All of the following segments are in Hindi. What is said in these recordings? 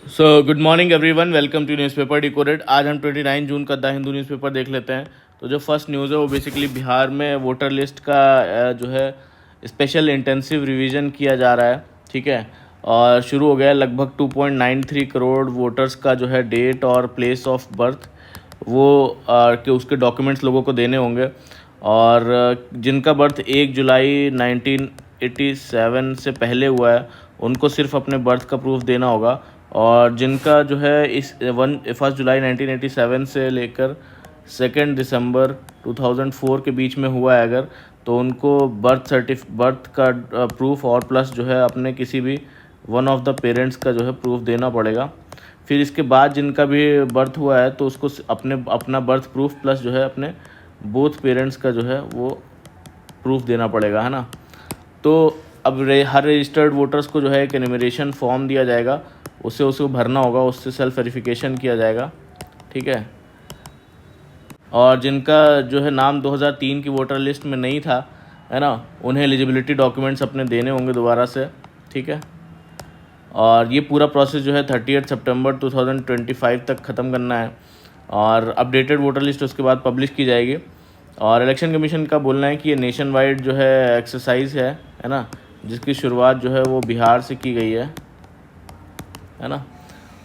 So good morning everyone, welcome to newspaper decoded. आज हम 29 जून का द हिंदू न्यूज़पेपर देख लेते हैं। तो जो फर्स्ट न्यूज़ है वो बेसिकली बिहार में वोटर लिस्ट का जो है स्पेशल इंटेंसिव रिवीजन किया जा रहा है, ठीक है। और शुरू हो गया है। लगभग 2.93 करोड़ वोटर्स का जो है डेट और प्लेस ऑफ बर्थ वो कि उसके डॉक्यूमेंट्स लोगों को देने होंगे। और जिनका बर्थ 1 जुलाई 1987 से पहले हुआ है उनको सिर्फ अपने बर्थ का प्रूफ देना होगा। और जिनका जो है इस 1 जुलाई 1987 से लेकर 2 दिसंबर 2004 के बीच में हुआ है अगर, तो उनको बर्थ का प्रूफ और प्लस जो है अपने किसी भी वन ऑफ द पेरेंट्स का जो है प्रूफ देना पड़ेगा। फिर इसके बाद जिनका भी बर्थ हुआ है तो उसको अपना बर्थ प्रूफ प्लस जो है अपने बोथ पेरेंट्स का जो है वो प्रूफ देना पड़ेगा, है ना। तो अब हर रजिस्टर्ड वोटर्स को जो है एक एनिमरेशन फॉर्म दिया जाएगा, उसको भरना होगा, उससे सेल्फ वेरिफिकेशन किया जाएगा, ठीक है। और जिनका जो है नाम 2003 की वोटर लिस्ट में नहीं था, है ना, उन्हें एलिजिबिलिटी डॉक्यूमेंट्स अपने देने होंगे दोबारा से, ठीक है। और ये पूरा प्रोसेस जो है 30 सितंबर 2025 तक ख़त्म करना है। और अपडेटेड वोटर लिस्ट उसके बाद पब्लिश की जाएगी। और इलेक्शन कमीशन का बोलना है कि ये नेशन वाइड जो है एक्सरसाइज है ना, जिसकी शुरुआत जो है वो बिहार से की गई है ना।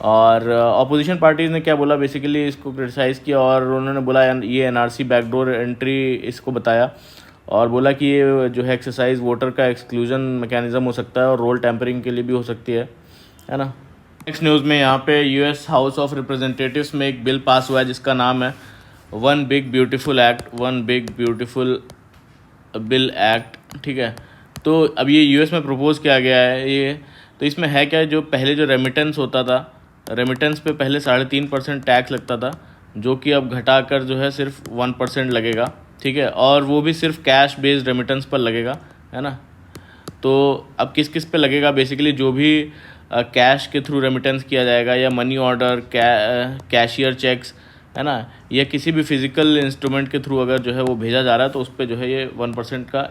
और अपोजिशन पार्टीज़ ने क्या बोला, बेसिकली इसको क्रिटिसाइज़ किया और उन्होंने बोला ये एनआरसी बैकडोर एंट्री इसको बताया। और बोला कि ये जो है एक्सरसाइज वोटर का एक्सक्लूजन मैकेनिज़्म हो सकता है और रोल टेम्परिंग के लिए भी हो सकती है ना। नेक्स्ट न्यूज़ में यहाँ पे यूएस हाउस ऑफ रिप्रेजेंटेटिव्स में एक बिल पास हुआ है जिसका नाम है one big beautiful bill act, ठीक है। तो अब ये यूएस में प्रपोज़ किया गया है ये। तो इसमें है क्या, जो पहले जो रेमिटेंस होता था, रेमिटेंस पे पहले 3.5% टैक्स लगता था, जो कि अब घटाकर जो है सिर्फ 1% लगेगा, ठीक है। और वो भी सिर्फ कैश बेस्ड रेमिटेंस पर लगेगा, है ना। तो अब किस किस पे लगेगा, बेसिकली जो भी कैश के थ्रू रेमिटेंस किया जाएगा या मनी ऑर्डर, कैशियर चेक्स, है ना, या किसी भी फिज़िकल इंस्ट्रूमेंट के थ्रू अगर जो है वो भेजा जा रहा है तो उस पर जो है ये 1% का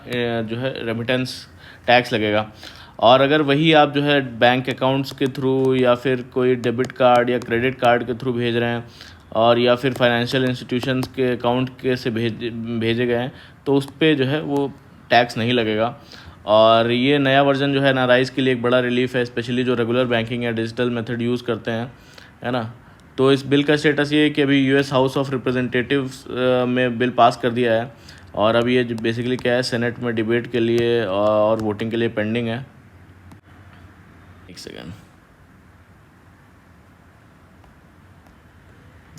जो है रेमिटेंस टैक्स लगेगा। और अगर वही आप जो है बैंक अकाउंट्स के थ्रू या फिर कोई डेबिट कार्ड या क्रेडिट कार्ड के थ्रू भेज रहे हैं और या फिर फाइनेंशियल इंस्टीट्यूशंस के अकाउंट के से भेजे गए हैं तो उस पर जो है वो टैक्स नहीं लगेगा। और ये नया वर्जन जो है एनआरआईज़ के लिए एक बड़ा रिलीफ है, स्पेशली जो रेगुलर बैंकिंग या डिजिटल मेथड यूज़ करते हैं, है ना। तो इस बिल का स्टेटस ये है कि अभी यूएस हाउस ऑफ रिप्रेजेंटेटिव्स में बिल पास कर दिया है और अभी ये बेसिकली क्या है, सेनेट में डिबेट के लिए और वोटिंग के लिए पेंडिंग है। एक सेकेंड,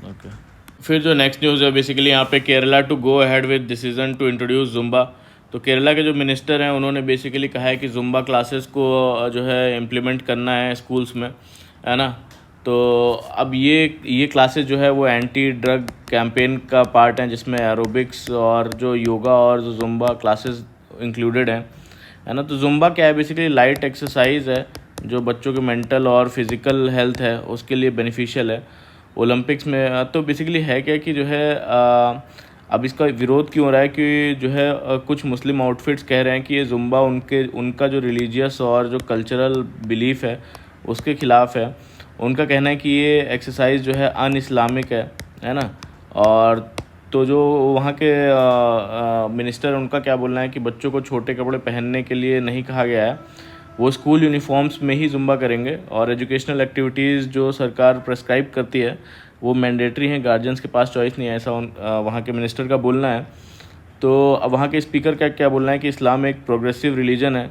ओके। फिर जो नेक्स्ट न्यूज़ है बेसिकली यहाँ पे Kerala to go ahead with decision to introduce Zumba. तो केरला के जो मिनिस्टर हैं उन्होंने बेसिकली कहा है कि जुम्बा क्लासेस को जो है इम्प्लीमेंट करना है स्कूल्स में, है ना। तो अब ये क्लासेस जो है वो एंटी ड्रग कैंपेन का पार्ट हैं, जिसमें एरोबिक्स और जो योगा और जो जुम्बा क्लासेस इंक्लूडेड हैं, है ना। तो जुम्बा क्या है, बेसिकली लाइट एक्सरसाइज है जो बच्चों के मेंटल और फिज़िकल हेल्थ है उसके लिए बेनिफिशियल है। ओलंपिक्स में तो बेसिकली है क्या कि जो है अब इसका विरोध क्यों हो रहा है कि जो है कुछ मुस्लिम आउटफिट्स कह रहे हैं कि ये जुम्बा उनका जो रिलीजियस और जो कल्चरल बिलीफ है उसके ख़िलाफ़ है। उनका कहना है कि ये एक्सरसाइज जो है अन इस्लामिक है ना। और तो जो वहाँ के मिनिस्टर उनका क्या बोलना है कि बच्चों को छोटे कपड़े पहनने के लिए नहीं कहा गया है, वो स्कूल यूनिफॉर्म्स में ही जुम्बा करेंगे। और एजुकेशनल एक्टिविटीज़ जो सरकार प्रेस्क्राइब करती है वो मैंडेटरी हैं, गार्जियंस के पास चॉइस नहीं है, ऐसा वहाँ के मिनिस्टर का बोलना है। तो अब वहाँ के स्पीकर का क्या बोलना है कि इस्लाम एक प्रोग्रेसिव रिलीजन है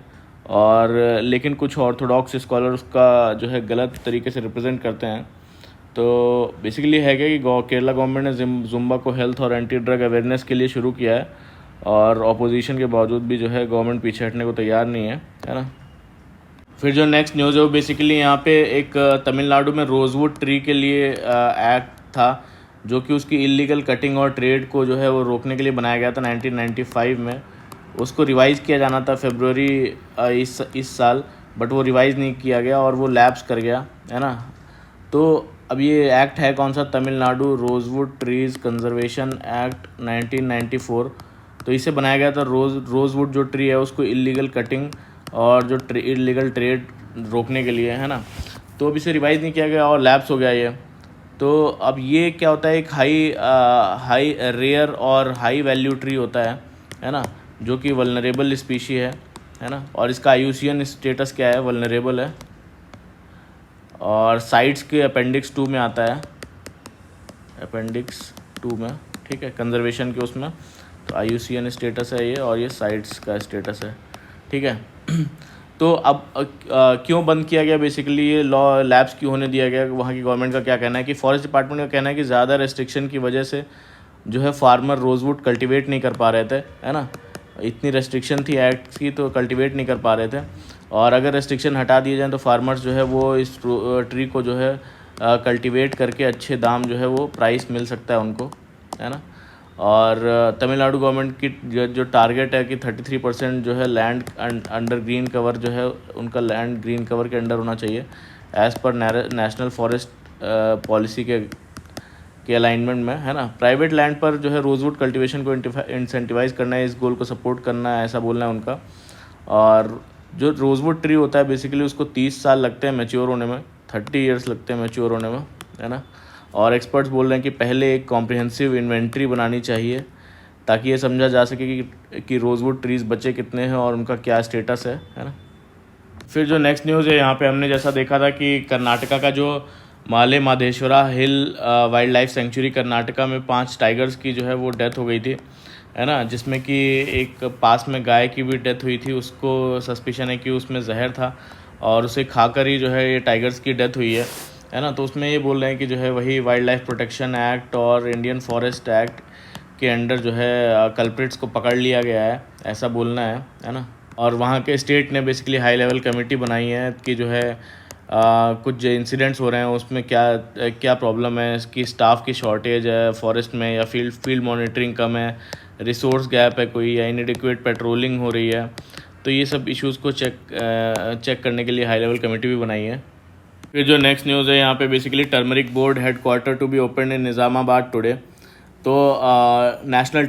और लेकिन कुछ ऑर्थोडॉक्स स्कॉलर्स का जो है गलत तरीके से रिप्रेजेंट करते हैं। तो बेसिकली है क्या कि केरला गवर्नमेंट ने जुम्बा को हेल्थ और एंटी ड्रग अवेयरनेस के लिए शुरू किया है और अपोजिशन के बावजूद भी जो है गवर्नमेंट पीछे हटने को तैयार नहीं है ना। फिर जो नेक्स्ट न्यूज़ है वो बेसिकली यहाँ पे एक तमिलनाडु में रोजवुड ट्री के लिए एक्ट था जो कि उसकी इलीगल कटिंग और ट्रेड को जो है वो रोकने के लिए बनाया गया था 1995 में। उसको रिवाइज़ किया जाना था फरवरी इस साल, बट वो रिवाइज़ नहीं किया गया और वो लैप्स कर गया, है ना। तो अब ये एक्ट है कौन सा, Tamil Nadu rosewood trees conservation act 1994। तो इसे बनाया गया था रोजवुड जो ट्री है उसको इलीगल कटिंग और जो इलीगल ट्रेड रोकने के लिए, है ना। तो अब इसे रिवाइज़ नहीं किया गया और लैप्स हो गया ये। तो अब ये क्या होता है, एक हाई रेयर और हाई वैल्यू ट्री होता है ना, जो कि वल्नरेबल स्पीशी है ना, और इसका IUCN स्टेटस क्या है, वल्नरेबल है, और साइट्स के अपेंडिक्स 2 में आता है, अपेंडिक्स 2 में, ठीक है, कंजर्वेशन के उसमें। तो IUCN स्टेटस है ये, और ये साइट्स का स्टेटस है, ठीक है। तो अब क्यों बंद किया गया बेसिकली, ये लॉ लैब्स क्यों होने दिया गया, वहाँ की गवर्नमेंट का क्या कहना है कि फॉरेस्ट डिपार्टमेंट का कहना है कि ज़्यादा रेस्ट्रिक्शन की वजह से जो है फार्मर रोज़वुड कल्टीवेट नहीं कर पा रहे थे, है ना, इतनी रेस्ट्रिक्शन थी एक्ट की, तो कल्टीवेट नहीं कर पा रहे थे। और अगर रेस्ट्रिक्शन हटा दिए जाएँ तो फार्मर्स जो है वो इस ट्री को जो है कल्टीवेट करके अच्छे दाम जो है वो प्राइस मिल सकता है उनको, है ना। और तमिलनाडु गवर्नमेंट की जो टारगेट है कि 33% जो है लैंड अंडर ग्रीन कवर जो है, उनका लैंड ग्रीन कवर के अंडर होना चाहिए as per national forest policy के अलाइनमेंट में, है ना। प्राइवेट लैंड पर जो है रोज़वुड कल्टीवेशन को इंसेंटिवाइज करना है, इस गोल को सपोर्ट करना है, ऐसा बोलना है उनका। और जो रोज़वुड ट्री होता है बेसिकली उसको 30 साल लगते हैं मैच्योर होने में, 30 ईयर्स लगते हैं मैच्योर होने में, है ना। और एक्सपर्ट्स बोल रहे हैं कि पहले एक कॉम्प्रिहेंसिव इन्वेंट्री बनानी चाहिए ताकि ये समझा जा सके कि रोज़वुड ट्रीज़ बचे कितने हैं और उनका क्या स्टेटस है ना। फिर जो नेक्स्ट न्यूज़ है यहाँ पे हमने जैसा देखा था कि कर्नाटका का जो माले माधेश्वरा हिल वाइल्ड लाइफ सेंचुरी कर्नाटका में 5 टाइगर्स की जो है वो डेथ हो गई थी, है ना, जिसमें कि एक पास में गाय की भी डेथ हुई थी, उसको सस्पिशन है कि उसमें जहर था और उसे खाकर ही जो है ये टाइगर्स की डेथ हुई है ना। तो उसमें ये बोल रहे हैं कि जो है वही वाइल्ड लाइफ प्रोटेक्शन एक्ट और इंडियन फॉरेस्ट एक्ट के अंडर जो है कल्प्रिट्स को पकड़ लिया गया है, ऐसा बोलना है ना। और वहाँ के स्टेट ने बेसिकली हाई लेवल कमेटी बनाई है कि जो है कुछ जो इंसिडेंट्स हो रहे हैं उसमें क्या प्रॉब्लम है, इसकी स्टाफ की शॉर्टेज है फॉरेस्ट में, या फील्ड मॉनिटरिंग कम है, रिसोर्स गैप है कोई, या इनएडिक्वेट पेट्रोलिंग हो रही है। तो ये सब इश्यूज़ को चेक करने के लिए हाई लेवल कमेटी भी बनाई है। फिर जो नेक्स्ट न्यूज़ है यहाँ पे basically turmeric board headquarter to be open in Nizamabad today. तो नेशनल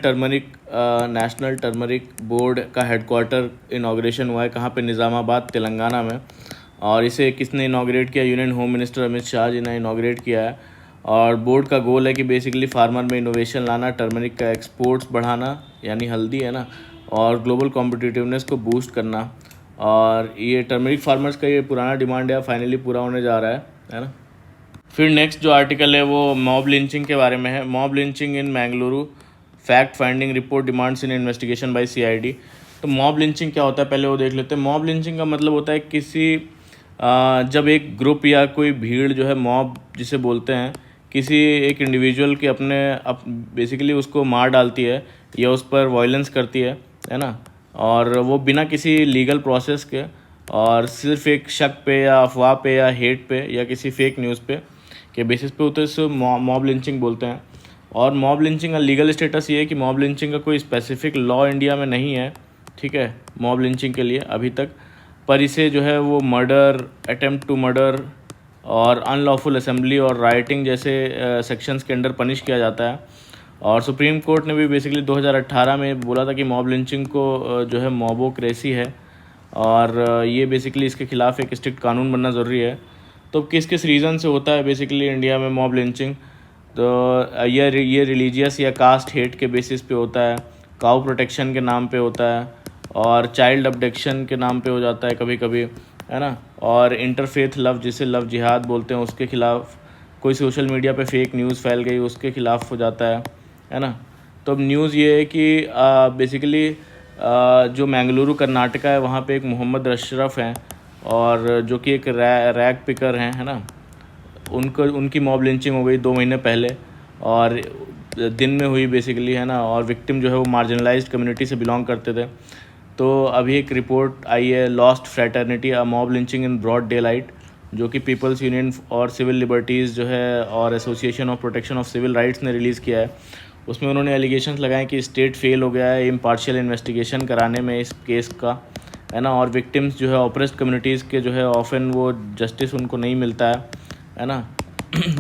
टर्मरिक बोर्ड का हेडक्वार्टर इनाग्रेशन हुआ है, कहाँ पे, निज़ामाबाद तेलंगाना में। और इसे किसने इनाग्रेट किया, union home minister Amit Shah ji ने इनाग्रेट किया है। और बोर्ड का गोल है कि बेसिकली फार्मर में इनोवेशन लाना, टर्मरिक का एक्सपोर्ट्स बढ़ाना, यानी हल्दी है ना, और ग्लोबल कॉम्पिटिटिवनेस को बूस्ट करना। और ये टर्मरिक फार्मर्स का ये पुराना डिमांड है, फाइनली पूरा होने जा रहा है ना। फिर नेक्स्ट जो आर्टिकल है वो मॉब लिंचिंग के बारे में है। Mob lynching in Mangaluru, fact finding report demands in investigation by CID। तो मॉब लिंचिंग क्या होता है पहले वो देख लेते हैं। मॉब लिंचिंग का मतलब होता है जब एक ग्रुप या कोई भीड़ जो है, मॉब जिसे बोलते हैं, किसी एक इंडिविजुअल के बेसिकली उसको मार डालती है या उस पर वायलेंस करती है ना, और वो बिना किसी लीगल प्रोसेस के और सिर्फ एक शक पे या अफवाह पे या हेट पे या किसी फेक न्यूज़ पे के बेसिस पे होते हैं, मॉब लिंचिंग बोलते हैं। और मॉब लिंचिंग का लीगल स्टेटस ये है कि मॉब लिंचिंग का कोई स्पेसिफिक लॉ इंडिया में नहीं है, ठीक है, मॉब लिंचिंग के लिए अभी तक। पर इसे जो है वो मर्डर, अटेम्प्ट टू मर्डर और अनलॉफुल असेंबली और राइटिंग जैसे सेक्शंस के अंडर पनिश किया जाता है। और सुप्रीम कोर्ट ने भी बेसिकली 2018 में बोला था कि मॉब लिंचिंग को जो है मॉबोक्रेसी है, और ये बेसिकली इसके ख़िलाफ़ एक स्ट्रिक्ट कानून बनना ज़रूरी है। तो किस किस रीज़न से होता है बेसिकली इंडिया में मॉब लिंचिंग, तो ये रिलीजियस या कास्ट हेट के बेसिस पे होता है, काउ प्रोटेक्शन के नाम पे होता है, और चाइल्ड अबडक्शन के नाम पे हो जाता है कभी कभी, है ना, और इंटरफेथ लव जिसे लव जिहाद बोलते हैं उसके ख़िलाफ़, कोई सोशल मीडिया पे फेक न्यूज़ फैल गई उसके ख़िलाफ़ हो जाता है ना। तो अब न्यूज़ ये है कि बेसिकली जो मैंगलुरु कर्नाटका है वहाँ पे एक मोहम्मद अशरफ हैं, और जो कि एक रैग पिकर हैं, है ना, उनकी मॉब लिंचिंग हो गई 2 महीने पहले, और दिन में हुई बेसिकली, है ना, और विक्टिम जो है वो मार्जिनलाइज्ड कम्युनिटी से बिलोंग करते थे। तो अभी एक रिपोर्ट आई है, lost fraternity a mob lynching in broad daylight, जो कि पीपल्स यूनियन और सिविल लिबर्टीज़ जो है और association of protection of civil rights ने रिलीज़ किया है। उसमें उन्होंने एलिगेशंस लगाए कि स्टेट फेल हो गया है इम्पार्शियल इन्वेस्टिगेशन कराने में इस केस का, है ना, और विक्टिम्स जो है ऑप्रेस्ड कम्युनिटीज़ के जो है ऑफन वो जस्टिस उनको नहीं मिलता है ना।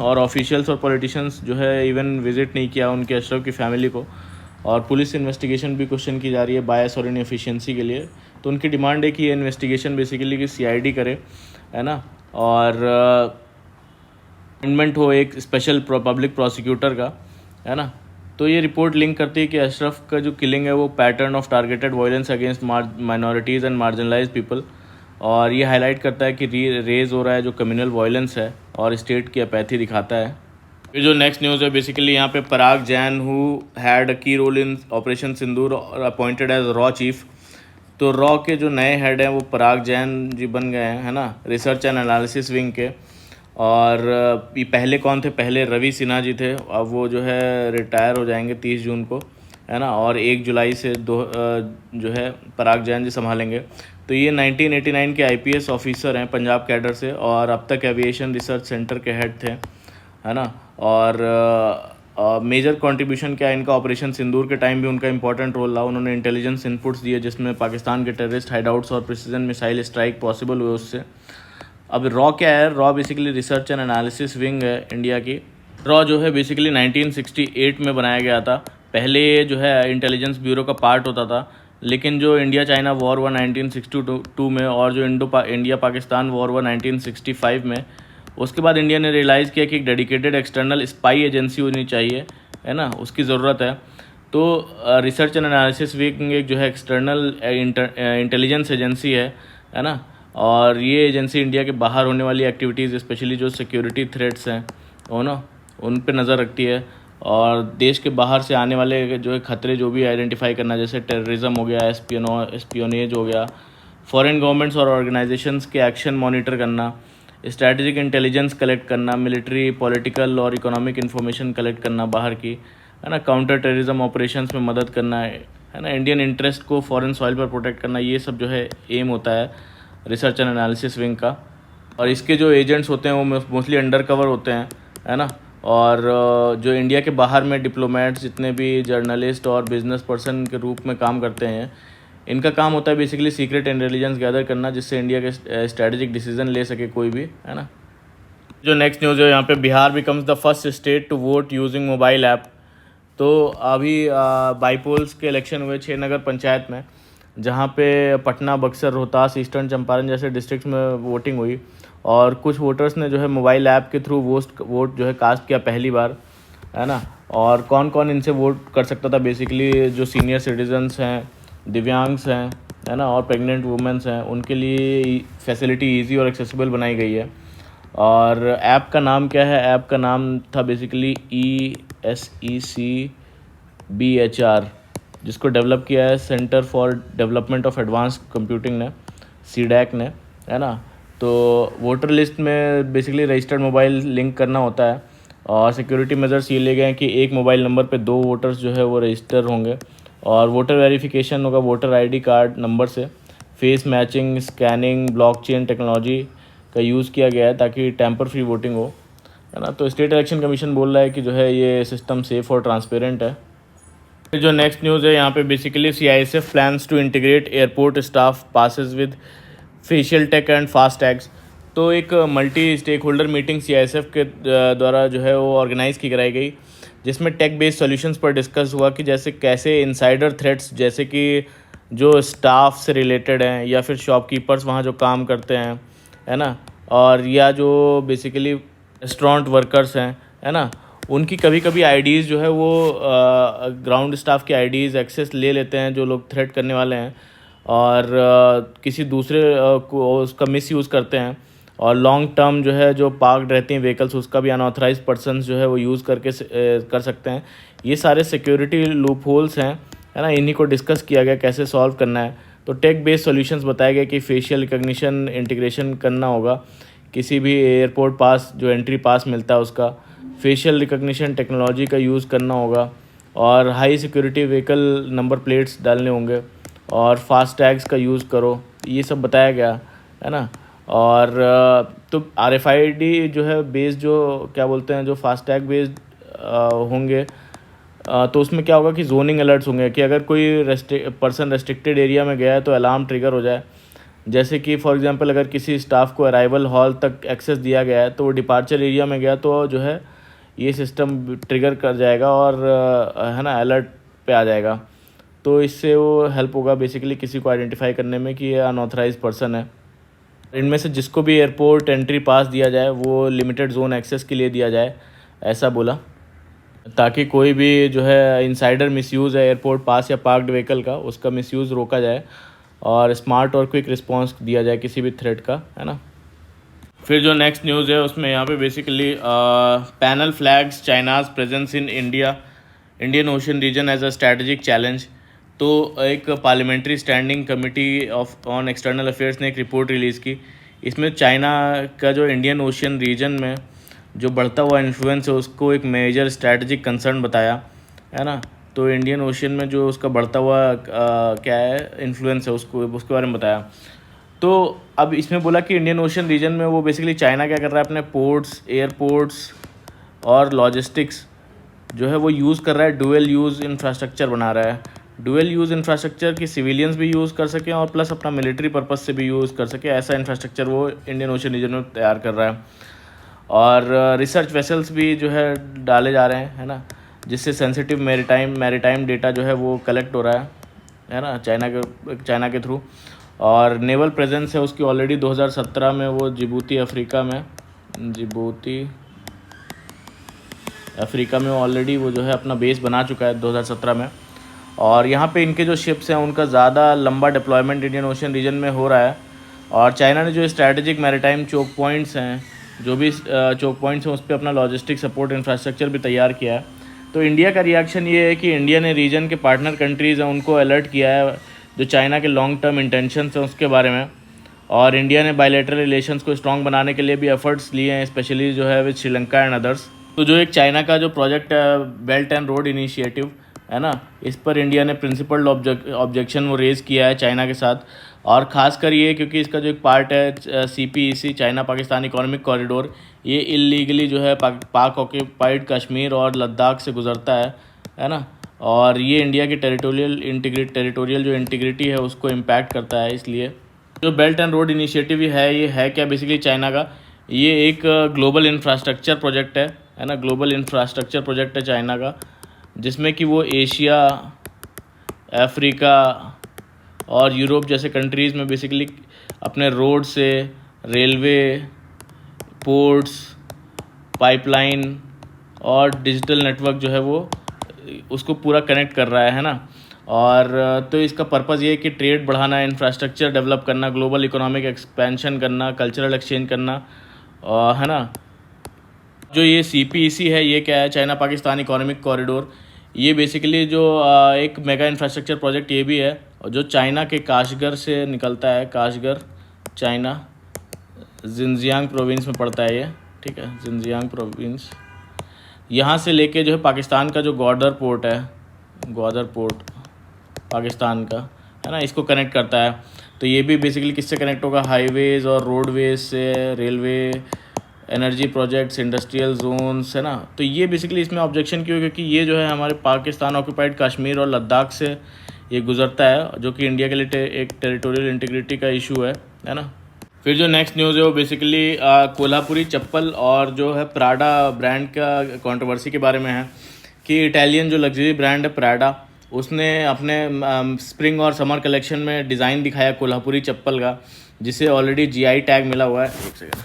और ऑफिशियल्स और पॉलिटिशियंस जो है इवन विज़िट नहीं किया उनके अशरफ की फैमिली को, और पुलिस इन्वेस्टिगेशन भी क्वेश्चन की जा रही है बायस और इनएफिशिएंसी के लिए। तो उनकी डिमांड है कि ये इन्वेस्टिगेशन बेसिकली कि CID करे, है ना, और अपॉइंटमेंट हो एक स्पेशल पब्लिक प्रोसिक्यूटर का, है ना। तो ये रिपोर्ट लिंक करती है कि अशरफ का जो किलिंग है वो pattern of targeted violence against minorities and marginalised people, और ये हाईलाइट करता है कि रेज हो रहा है जो कम्युनल वायलेंस है और स्टेट की अपैथी दिखाता है। फिर जो नेक्स्ट न्यूज़ है बेसिकली यहाँ पे पराग जैन हु हैड अ की रोल इन ऑपरेशन सिंदूर और अपॉइंटेड एज रॉ चीफ। तो रॉ के जो नए हेड हैं वो पराग जैन जी बन गए हैं, है ना, रिसर्च एंड एनालिसिस विंग के। और ये पहले कौन थे, पहले रवि सिन्हा जी थे, अब वो जो है रिटायर हो जाएंगे 30 जून को, है ना, और 1 जुलाई से जो है पराग जैन जी संभालेंगे। तो ये 1989 के आईपीएस ऑफिसर हैं पंजाब कैडर से, और अब तक एविएशन रिसर्च सेंटर के हेड थे, है ना। और मेजर कंट्रीब्यूशन क्या है इनका, ऑपरेशन सिंदूर के टाइम भी उनका इंपॉर्टेंट रोल रहा। उन्होंने इंटेलिजेंस इनपुट्स दिए जिसमें पाकिस्तान के टेररिस्ट हाइडआउट्स और प्रिसीजन मिसाइल स्ट्राइक पॉसिबल हुए उससे। अब रॉ क्या है, raw basically research and analysis wing है इंडिया की। रॉ जो है बेसिकली 1968 में बनाया गया था। पहले ये जो है इंटेलिजेंस ब्यूरो का पार्ट होता था, लेकिन जो इंडिया चाइना वॉर हुआ 1962 में, और जो इंडिया पाकिस्तान वॉर हुआ 1965 में, उसके बाद इंडिया ने रियलाइज़ किया कि एक डेडिकेटेड एक्सटर्नल स्पाई एजेंसी होनी चाहिए, है ना, उसकी ज़रूरत है। तो रिसर्च एंड एनालिसिस विंग एक जो है एक्सटर्नल इंटेलिजेंस एजेंसी है ना। और ये एजेंसी इंडिया के बाहर होने वाली एक्टिविटीज़, स्पेशली जो सिक्योरिटी थ्रेट्स हैं वो ना, उन पे नज़र रखती है। और देश के बाहर से आने वाले जो है खतरे जो भी आइडेंटिफाई करना, जैसे टेररिज्म हो गया, एस्पियोनेज हो गया, फॉरेन गवर्नमेंट्स और ऑर्गेनाइजेशंस के एक्शन मॉनिटर करना, स्ट्रैटेजिक इंटेलिजेंस कलेक्ट करना, मिलिट्री, पॉलिटिकल और इकोनॉमिक इन्फॉर्मेशन कलेक्ट करना बाहर की, है ना, काउंटर टेररिज्म ऑपरेशंस में मदद करना है ना, इंडियन इंटरेस्ट को फॉरेन सॉइल पर प्रोटेक्ट करना, ये सब जो है एम होता है रिसर्च एंड एनालिसिस विंग का। और इसके जो एजेंट्स होते हैं वो मोस्टली अंडर कवर होते हैं, है ना। और जो इंडिया के बाहर में डिप्लोमेट्स, जितने भी जर्नलिस्ट और बिजनेस पर्सन के रूप में काम करते हैं, इनका काम होता है बेसिकली सीक्रेट इंटेलिजेंस गैदर करना, जिससे इंडिया के स्ट्रैटेजिक डिसीजन ले सके कोई भी, है ना। जो नेक्स्ट न्यूज़ है यहाँ पे, Bihar becomes the first state to vote using mobile app. तो अभी बाईपोल्स के इलेक्शन हुए 6 नगर पंचायत में, जहाँ पे पटना, बक्सर, रोहतास, ईस्टर्न चंपारण जैसे डिस्ट्रिक्ट्स में वोटिंग हुई, और कुछ वोटर्स ने जो है मोबाइल ऐप के थ्रू वोट जो है कास्ट किया पहली बार, है ना। और कौन कौन इनसे वोट कर सकता था, बेसिकली जो सीनियर सिटीजन्स हैं, दिव्यांग्स हैं, है ना, और प्रेग्नेंट वुमेंस हैं, उनके लिए फैसिलिटी ईजी और एक्सेसिबल बनाई गई है। और ऐप का नाम क्या है, ऐप का नाम था बेसिकली ESECBHR, जिसको डेवलप किया है centre for development of advance computing ने, सीडैक ने, है ना। तो वोटर लिस्ट में बेसिकली रजिस्टर्ड मोबाइल लिंक करना होता है, और सिक्योरिटी मेजर्स ये ले गए हैं कि एक मोबाइल नंबर पे 2 वोटर्स जो है वो रजिस्टर होंगे, और वोटर वेरिफिकेशन होगा वोटर आईडी कार्ड नंबर से। Face matching, scanning, blockchain technology का यूज़ किया गया है ताकि टैंपर फ्री वोटिंग हो, है ना। तो स्टेट इलेक्शन कमीशन बोल रहा है कि जो है ये सिस्टम सेफ़ और ट्रांसपेरेंट है। फिर जो नेक्स्ट न्यूज़ है यहाँ पे, basically CISF plans to integrate airport staff passes with facial tech and fast tags. तो एक multi stakeholder meeting CISF के द्वारा जो है वो ऑर्गेनाइज़ की कराई गई, जिसमें टेक बेस्ड सॉल्यूशंस पर डिस्कस हुआ कि जैसे कैसे इनसाइडर थ्रेट्स, जैसे कि जो स्टाफ से रिलेटेड हैं या फिर शॉपकीपर्स वहाँ जो काम करते हैं, है ना, और या जो बेसिकली रेस्टोरेंट वर्कर्स हैं, है ना, उनकी कभी कभी आईडीज़ जो है वो ग्राउंड स्टाफ की आईडीज़ एक्सेस ले लेते हैं जो लोग थ्रेट करने वाले हैं, और किसी दूसरे को उसका मिसयूज़ करते हैं, और लॉन्ग टर्म जो है जो पार्कड रहती हैं व्हीकल्स, उसका भी अनऑथराइज्ड पर्सन्स जो है वो यूज़ करके कर सकते हैं। ये सारे सिक्योरिटी लूप होल्स हैं, है ना, इन्हीं को डिस्कस किया गया कैसे सॉल्व करना है। तो टेक बेस्ड सॉल्यूशंस बताया गया कि फेशियल रिकग्निशन इंटीग्रेशन करना होगा, किसी भी एयरपोर्ट पास जो एंट्री पास मिलता है उसका फेशियल रिकग्निशन टेक्नोलॉजी का यूज़ करना होगा, और high security vehicle number plates डालने होंगे, और फास्ट टैग्स का यूज़ करो, ये सब बताया गया, है ना। और तो RFID जो है बेस्ड, जो क्या बोलते हैं, जो फास्ट टैग बेस्ड होंगे, तो उसमें क्या होगा कि जोनिंग अलर्ट्स होंगे कि अगर कोई पर्सन रेस्ट्रिक्टेड एरिया में गया है तो अलार्म ट्रिगर हो जाए। जैसे कि फॉर एग्जांपल अगर किसी स्टाफ को अराइवल हॉल तक एक्सेस दिया गया है तो वो डिपार्चर एरिया में गया तो जो है ये सिस्टम ट्रिगर कर जाएगा, और है ना, अलर्ट पे आ जाएगा। तो इससे वो हेल्प होगा बेसिकली किसी को आइडेंटिफाई करने में कि ये अनऑथराइज पर्सन है। इनमें से जिसको भी एयरपोर्ट एंट्री पास दिया जाए वो लिमिटेड जोन एक्सेस के लिए दिया जाए, ऐसा बोला, ताकि कोई भी जो है इनसाइडर मिसयूज़ है एयरपोर्ट पास या पार्क्ड व्हीकल का, उसका मिसयूज़ रोका जाए और स्मार्ट और क्विक रिस्पांस दिया जाए किसी भी थ्रेट का, है ना। फिर जो नेक्स्ट न्यूज़ है उसमें यहाँ पे basically panel flags China's presence in Indian ocean region as a strategic challenge. तो एक parliamentary standing committee on external affairs ने एक रिपोर्ट रिलीज़ की। इसमें चाइना का जो इंडियन ओशन रीजन में जो बढ़ता हुआ इन्फ्लुएंस है उसको एक मेजर स्ट्रैटेजिक कंसर्न बताया, है ना। तो इंडियन ओशन में जो उसका बढ़ता हुआ क्या है इन्फ्लुएंस है उसके बारे में बताया। तो अब इसमें बोला कि इंडियन ओशन रीजन में वो बेसिकली चाइना क्या कर रहा है, अपने पोर्ट्स, एयरपोर्ट्स और लॉजिस्टिक्स जो है वो यूज़ कर रहा है, डुअल यूज़ इंफ्रास्ट्रक्चर बना रहा है। डुअल यूज़ इंफ्रास्ट्रक्चर की सिविलियंस भी यूज़ कर सकें और प्लस अपना मिलिट्री पर्पस से भी यूज़ कर सके, ऐसा इंफ्रास्ट्रक्चर वो इंडियन ओशन रीजन में तैयार कर रहा है। और रिसर्च वेसल्स भी जो है डाले जा रहे हैं, है ना, जिससे सेंसिटिव मैरीटाइम डेटा जो है वो कलेक्ट हो रहा है ना, चाइना के थ्रू। और नेवल प्रेजेंस है उसकी ऑलरेडी 2017 में वो जिबूती अफ्रीका में ऑलरेडी वो जो है अपना बेस बना चुका है 2017 में। और यहाँ पे इनके जो शिप्स हैं उनका ज़्यादा लंबा डिप्लॉयमेंट इंडियन ओशन रीजन में हो रहा है। और चाइना ने जो स्ट्रैटेजिक मैरीटाइम चोक पॉइंट्स हैं, जो भी चोक पॉइंट्स हैं उस पर अपना लॉजिस्टिक सपोर्ट इंफ्रास्ट्रक्चर भी तैयार किया है। तो इंडिया का रिएक्शन ये है कि इंडिया ने रीजन के पार्टनर कंट्रीज़ हैं उनको अलर्ट किया है जो चाइना के लॉन्ग टर्म इंटेंशंस हैं उसके बारे में। और इंडिया ने बायलैटरल रिलेशंस को स्ट्रॉन्ग बनाने के लिए भी एफर्ट्स लिए हैं, स्पेशली जो है विद श्रीलंका एंड अदर्स। तो जो एक चाइना का जो प्रोजेक्ट है बेल्ट एंड रोड इनिशिएटिव, है ना, इस पर इंडिया ने प्रिंसिपल ऑब्जेक्शन वो रेज़ किया है चाइना के साथ। और ख़ासकर ये क्योंकि इसका जो एक पार्ट है CPEC China Pakistan economic corridor, ये इलीगली जो है पाक ऑक्यूपाइड कश्मीर और लद्दाख से गुजरता है ना। और ये इंडिया की टेरिटोरियल जो इंटीग्रिटी है उसको इम्पैक्ट करता है। इसलिए जो बेल्ट एंड रोड इनिशिएटिव ये है क्या बेसिकली चाइना का, ये एक ग्लोबल इंफ्रास्ट्रक्चर प्रोजेक्ट है ना, ग्लोबल इंफ्रास्ट्रक्चर प्रोजेक्ट है चाइना का, जिसमें कि वो एशिया, अफ्रीका और यूरोप जैसे कंट्रीज़ में बेसिकली अपने रोड से रेलवे, पोर्ट्स, पाइपलाइन और डिजिटल नेटवर्क जो है वो उसको पूरा कनेक्ट कर रहा है ना। और तो इसका पर्पज़ ये है कि ट्रेड बढ़ाना, इंफ्रास्ट्रक्चर डेवलप करना, ग्लोबल इकोनॉमिक एक्सपेंशन करना, कल्चरल एक्सचेंज करना, है ना। जो ये CPEC है ये क्या है, चाइना पाकिस्तान इकोनॉमिक कॉरिडोर, ये बेसिकली जो एक मेगा इंफ्रास्ट्रक्चर प्रोजेक्ट ये भी है और जो चाइना के काशगर से निकलता है। काशगर चाइना जिनजियांग प्रोविंस में पड़ता है ये, ठीक है, जिनजियांग प्रोविंस। यहाँ से लेके जो है पाकिस्तान का जो ग्वादर पोर्ट पाकिस्तान का, है ना, इसको कनेक्ट करता है। तो ये भी बेसिकली किससे कनेक्ट होगा, हाईवेज़ और रोडवेज से, railway, energy projects, industrial zones, है ना। तो ये बेसिकली इसमें ऑब्जेक्शन क्यों, क्योंकि ये जो है हमारे पाकिस्तान ऑक्यूपाइड कश्मीर और लद्दाख से ये गुजरता है, जो कि इंडिया के लिए एक टेरिटोरियल इंटीग्रिटी का इशू है ना। फिर जो नेक्स्ट न्यूज़ है वो बेसिकली कोल्हापुरी चप्पल और जो है प्राडा ब्रांड का कंट्रोवर्सी के बारे में है कि इटालियन जो लग्जरी ब्रांड है प्राडा, उसने अपने स्प्रिंग और समर कलेक्शन में डिज़ाइन दिखाया कोल्हापुरी चप्पल का, जिसे ऑलरेडी GI टैग मिला हुआ है। एक सेकेंड,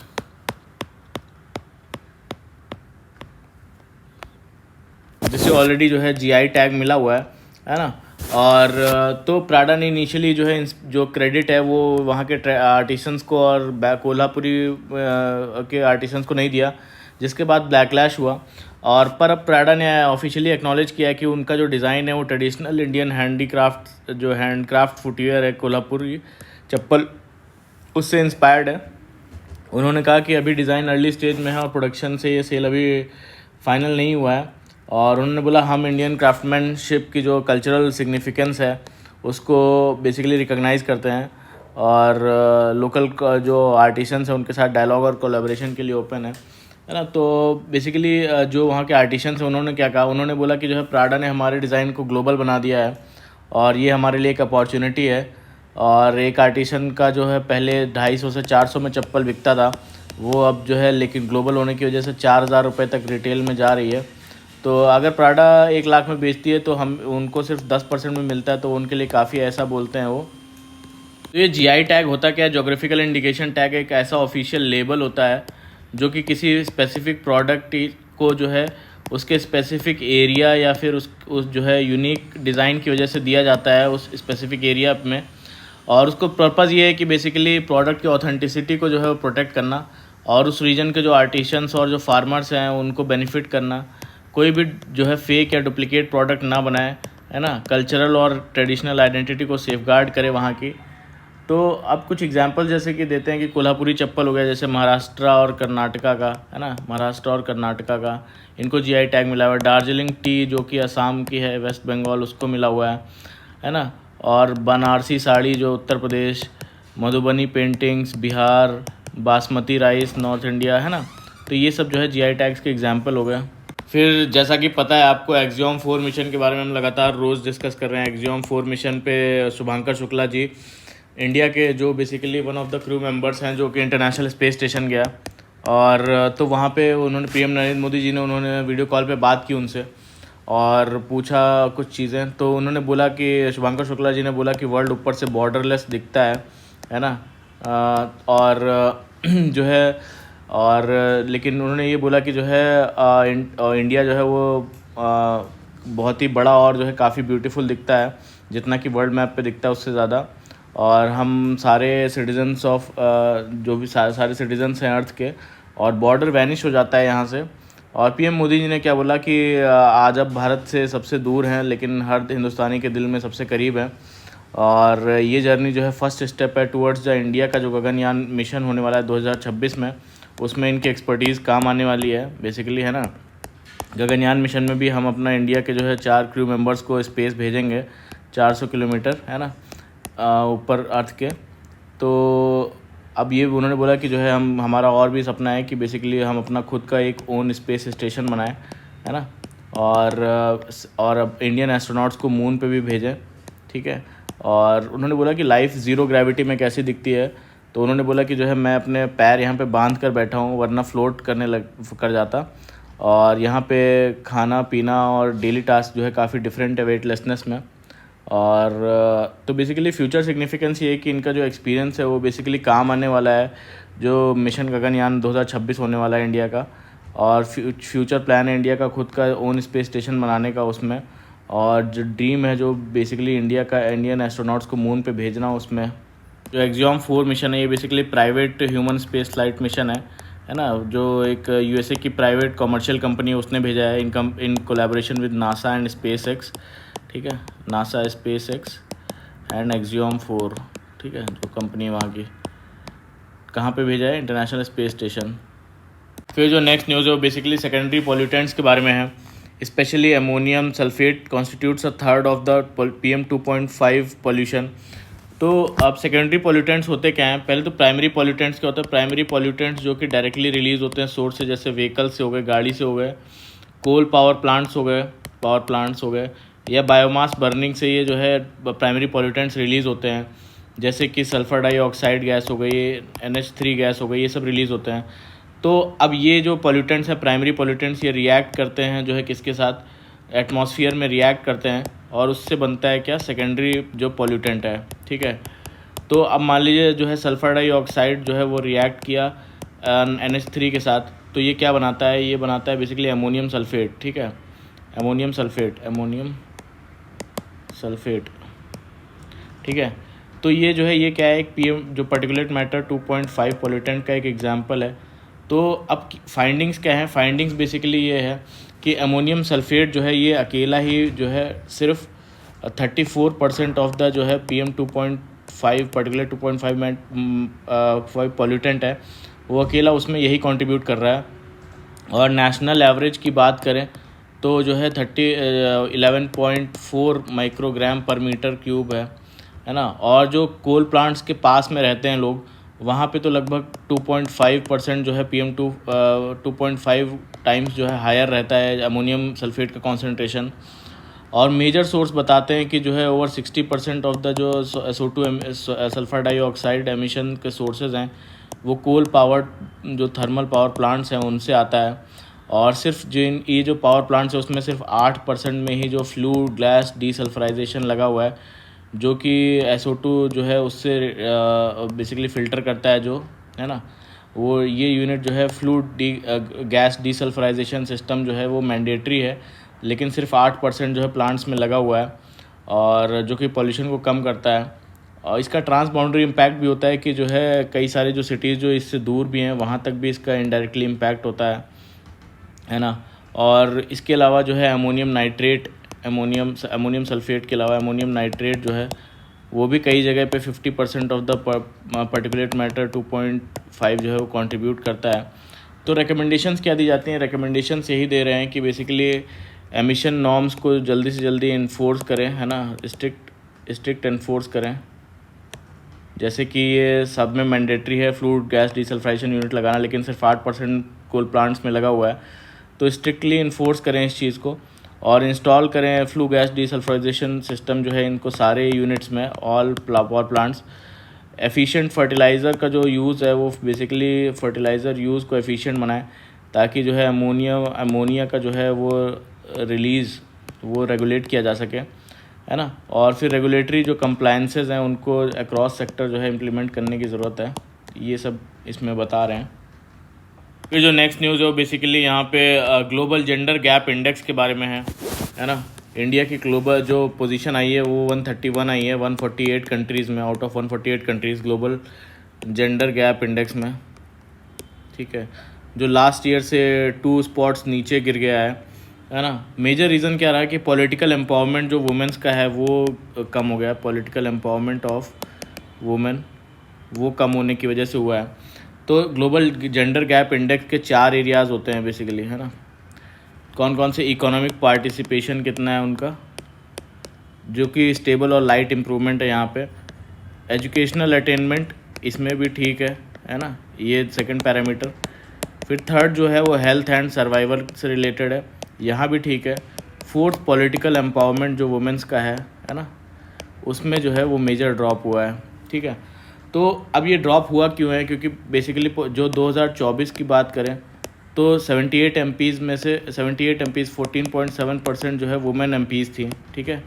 जिसे ऑलरेडी जो है GI टैग मिला हुआ है ना। और तो प्राडा ने इनिशियली जो है जो क्रेडिट है वो वहाँ के आर्टिसंस को और कोल्हापुरी के आर्टिसंस को नहीं दिया, जिसके बाद बैकलैश हुआ। और पर अब प्राडा ने ऑफिशियली एक्नॉलेज किया कि उनका जो डिज़ाइन है वो ट्रेडिशनल इंडियन हैंडक्राफ्ट फुटवेयर है कोल्हापुरी चप्पल, उससे इंस्पायर्ड है। उन्होंने कहा कि अभी डिज़ाइन अर्ली स्टेज में है और प्रोडक्शन से ये सेल अभी फाइनल नहीं हुआ है। और उन्होंने बोला हम इंडियन क्राफ्टमैनशिप की जो कल्चरल सिग्निफिकेंस है उसको बेसिकली रिकॉग्नाइज़ करते हैं और लोकल जो आर्टिसंस हैं उनके साथ डायलॉग और कोलैबोरेशन के लिए ओपन है ना। तो बेसिकली जो वहाँ के आर्टिसंस हैं उन्होंने क्या कहा, उन्होंने बोला कि जो है प्राडा ने हमारे डिज़ाइन को ग्लोबल बना दिया है और ये हमारे लिए एक अपॉर्चुनिटी है। और एक आर्टिसन का जो है पहले 250 से 400 में चप्पल बिकता था, वो अब जो है लेकिन ग्लोबल होने की वजह से 4000 रुपये तक रिटेल में जा रही है। तो अगर प्राडा 1 लाख में बेचती है तो हम उनको सिर्फ 10% में मिलता है, तो उनके लिए काफ़ी ऐसा बोलते हैं वो। तो ये जीआई टैग होता क्या है? जोग्राफिकल इंडिकेशन टैग एक ऐसा ऑफिशियल लेबल होता है जो कि किसी स्पेसिफिक प्रोडक्ट को जो है उसके स्पेसिफिक एरिया या फिर उस जो है यूनिक डिज़ाइन की वजह से दिया जाता है उस स्पेसिफिक एरिया में। और उसको पर्पज़ ये है कि बेसिकली प्रोडक्ट की ऑथेंटिसिटी को जो है वो प्रोटेक्ट करना और उस रीजन के जो आर्टिशंस और जो फार्मर्स हैं उनको बेनिफिट करना। कोई भी जो है फेक या डुप्लीकेट प्रोडक्ट ना बनाए, है ना। कल्चरल और ट्रेडिशनल आइडेंटिटी को सेफगार्ड करे वहाँ की। तो अब कुछ एग्जांपल जैसे कि देते हैं कि कोल्हापुरी चप्पल हो गया, जैसे महाराष्ट्र और कर्नाटका का, है ना। महाराष्ट्र और कर्नाटका का इनको जीआई टैग मिला हुआ है। दार्जिलिंग टी जो कि असम की है, वेस्ट बंगाल, उसको मिला हुआ है ना। और बनारसी साड़ी जो Uttar Pradesh, Madhubani paintings Bihar, basmati rice north India, है ना। तो ये सब जो है जीआई टैग्स के एग्जाम्पल हो गए। फिर जैसा कि पता है आपको, एक्सियोम 4 मिशन के बारे में हम लगातार रोज़ डिस्कस कर रहे हैं। एक्सियोम 4 मिशन पे शुभांकर शुक्ला जी इंडिया के जो basically one of the crew members हैं जो कि इंटरनेशनल स्पेस स्टेशन गया। और तो वहाँ पे उन्होंने पीएम नरेंद्र मोदी जी ने उन्होंने वीडियो कॉल पे बात की उनसे और पूछा कुछ चीज़ें। तो उन्होंने बोला कि शुभांकर शुक्ला जी ने बोला कि वर्ल्ड ऊपर से बॉर्डरलेस दिखता है ना। और जो है और लेकिन उन्होंने ये बोला कि जो है इंडिया जो है वो बहुत ही बड़ा और जो है काफ़ी ब्यूटीफुल दिखता है, जितना कि वर्ल्ड मैप पे दिखता है उससे ज़्यादा। और हम सारे सिटीजन्स ऑफ जो भी सारे सिटीजन्स हैं अर्थ के, और बॉर्डर वैनिश हो जाता है यहाँ से। और पीएम मोदी जी ने क्या बोला कि आज अब भारत से सबसे दूर हैं लेकिन हर हिंदुस्तानी के दिल में सबसे करीब है। और ये जर्नी जो है फर्स्ट स्टेप है टुवर्ड्स द इंडिया का जो गगनयान मिशन होने वाला है 2026 में, उसमें इनकी एक्सपर्टीज़ काम आने वाली है बेसिकली, है ना। गगनयान मिशन में भी हम अपना इंडिया के जो है 4 क्रू मेंबर्स को स्पेस भेजेंगे 400 किलोमीटर, है ना, ऊपर अर्थ के। तो अब ये उन्होंने बोला कि जो है हमारा और भी सपना है कि बेसिकली हम अपना खुद का एक ओन स्पेस स्टेशन बनाएं, है ना। और अब इंडियन एस्ट्रोनॉट्स को मून पे भी भेजें, ठीक है। और उन्होंने बोला कि लाइफ ज़ीरो ग्रेविटी में कैसी दिखती है। तो उन्होंने बोला कि जो है मैं अपने पैर यहाँ पे बांध कर बैठा हूँ वरना फ्लोट कर जाता। और यहाँ पे खाना पीना और डेली टास्क जो है काफ़ी डिफरेंट है वेटलेसनेस में। और तो बेसिकली फ्यूचर सिग्निफिकेंस ये है कि इनका जो एक्सपीरियंस है वो बेसिकली काम आने वाला है जो मिशन गगनयान 2026 होने वाला है इंडिया का। और फ्यूचर प्लान है इंडिया का खुद का ओन स्पेस स्टेशन बनाने का उसमें। और जो ड्रीम है जो बेसिकली इंडिया का इंडियन एस्ट्रोनॉट्स को मून पे भेजना, उसमें जो एक्सियोम 4 मिशन है ये basically private human space flight mission है ना। जो एक यूएसए की प्राइवेट कमर्शियल कंपनी है उसने भेजा है in collaboration with NASA and space x, ठीक है। NASA, space x and axiom 4, ठीक है, जो कंपनी है वहाँ की। कहाँ पे भेजा है? International space station. फिर जो नेक्स्ट न्यूज़ है वो बेसिकली सेकेंडरी पॉल्यूटेंट्स के बारे में है। Specially ammonium sulphate constitutes a third of the PM 2.5 pollution. तो अब सेकेंडरी पॉल्यूटेंट्स होते क्या हैं? पहले तो प्राइमरी पॉल्यूटेंट्स क्या होता है? प्राइमरी पॉल्यूटेंट्स जो कि डायरेक्टली रिलीज़ होते हैं सोर्स से, जैसे व्हीकल से हो गए, गाड़ी से हो गए, कोल पावर प्लांट्स हो गए, या बायोमास बर्निंग से ये जो है प्राइमरी पॉल्यूटेंट्स रिलीज़ होते हैं, जैसे कि सल्फ़र डाइऑक्साइड गैस हो गई, NH3 गैस हो गई, ये सब रिलीज़ होते हैं। तो अब ये जो पॉल्यूटेंट्स हैं, प्राइमरी पॉल्यूटेंट्स, ये रिएक्ट करते हैं जो है किसके साथ? एटमॉस्फेयर में रिएक्ट करते हैं और उससे बनता है क्या? सेकेंडरी जो पॉल्यूटेंट है, ठीक है। तो अब मान लीजिए जो है सल्फ़र डाइऑक्साइड जो है वो रिएक्ट किया NH3 के साथ, तो ये क्या बनाता है? ये बनाता है बेसिकली अमोनियम सल्फेट, ठीक है। अमोनियम सल्फेट, ठीक है। तो ये जो है ये क्या है? एक PM जो पार्टिकुलेट मैटर 2.5 पॉल्यूटेंट का एक एग्जांपल है। तो अब फाइंडिंग्स क्या है? फाइंडिंग्स बेसिकली ये है कि अमोनियम सल्फेट जो है ये अकेला ही जो है सिर्फ 34% ऑफ द जो है PM 2.5 पार्टिकुलेट 2.5 पॉल्यूटेंट है, वो अकेला उसमें यही कंट्रीब्यूट कर रहा है। और नेशनल एवरेज की बात करें तो जो है 11.4 माइक्रोग्राम पर मीटर क्यूब है ना। और जो कोल प्लांट्स के पास में रहते हैं लोग, वहाँ पे तो लगभग 2.5% जो है PM 2.5 टाइम्स जो है हायर रहता है अमोनियम सल्फेट का कॉन्सेंट्रेशन। और मेजर सोर्स बताते हैं कि जो है ओवर 60% ऑफ द जो SO2 सल्फर डाइऑक्साइड एमिशन के सोर्सेज हैं वो कोल पावर जो थर्मल पावर प्लांट्स हैं उनसे आता है। और सिर्फ ये जो पावर प्लांट्स है उसमें सिर्फ 8% में ही जो फ्लू गैस डीसल्फराइजेशन लगा हुआ है, जो कि SO2 जो है उससे बेसिकली फ़िल्टर करता है, जो है ना, वो ये यूनिट जो है गैस डीसल्फराइजेशन सिस्टम जो है वो मैंडेटरी है, लेकिन सिर्फ 8% जो है प्लांट्स में लगा हुआ है, और जो कि पॉल्यूशन को कम करता है। और इसका ट्रांस बाउंड्री इम्पैक्ट भी होता है कि जो है कई सारे जो सिटीज़ जो इससे दूर भी हैं वहाँ तक भी इसका इनडायरेक्टली इम्पैक्ट होता है ना। और इसके अलावा जो है अमोनियम सल्फेट के अलावा अमोनियम नाइट्रेट जो है वो भी कई जगह पे 50% ऑफ द पार्टिकुलेट मैटर 2.5 जो है वो कंट्रीब्यूट करता है। तो रिकमेंडेशंस क्या दी जाती हैं? रिकमेंडेशंस यही दे रहे हैं कि बेसिकली एमिशन नॉर्म्स को जल्दी से जल्दी इन्फोर्स करें, है ना, स्ट्रिक्ट इन्फोर्स करें। जैसे कि ये सब में मैंडेटरी है फ्लूड गैस डीसल्फ्राइजेशन यूनिट लगाना, लेकिन सिर्फ 8% कोल प्लांट्स में लगा हुआ है। तो स्ट्रिक्टली इन्फोर्स करें इस चीज़ को और इंस्टॉल करें फ्लू गैस डीसल्फ्राइजेशन सिस्टम जो है इनको सारे यूनिट्स में, all power plants. Efficient fertiliser का जो यूज़ है वो बेसिकली फर्टिलाइज़र यूज़ को एफिशिएंट बनाए, ताकि जो है अमोनिया का जो है वो रिलीज़ वो रेगुलेट किया जा सके, है ना। और फिर रेगुलेटरी जो कंप्लायंसेस हैं उनको अक्रॉस सेक्टर जो है इम्प्लीमेंट करने की ज़रूरत है। ये सब इसमें बता रहे हैं। फिर जो नेक्स्ट न्यूज़ है वो बेसिकली यहाँ पे ग्लोबल जेंडर गैप इंडेक्स के बारे में है ना। इंडिया की ग्लोबल जो पोजीशन आई है वो 131 आई है 148 कंट्रीज़ में, out of 148 countries global gender gap index में, ठीक है, जो लास्ट ईयर से 2 स्पॉट्स नीचे गिर गया है ना। मेजर रीज़न क्या रहा है कि पॉलिटिकल एम्पावरमेंट जो वुमेंस का है वो कम हो गया, पॉलिटिकल एम्पावरमेंट ऑफ वुमेन वो कम होने की वजह से हुआ है। तो ग्लोबल जेंडर गैप इंडेक्स के 4 एरियाज़ होते हैं बेसिकली, है ना। कौन कौन से? इकोनॉमिक पार्टिसिपेशन कितना है उनका, जो कि स्टेबल और लाइट इम्प्रूवमेंट है यहाँ पे। एजुकेशनल अटेनमेंट इसमें भी ठीक है ना, ये सेकंड पैरामीटर। फिर थर्ड जो है वो हेल्थ एंड सर्वाइवल से रिलेटेड है, यहाँ भी ठीक है। फोर्थ पॉलिटिकल एम्पावरमेंट जो वुमेंस का है ना, उसमें जो है वो मेजर ड्रॉप हुआ है, ठीक है। तो अब ये ड्रॉप हुआ क्यों है? क्योंकि बेसिकली जो 2024 की बात करें तो 78 MPs में से 78 MPs 14.7% जो है वुमेन MPs थी, ठीक है।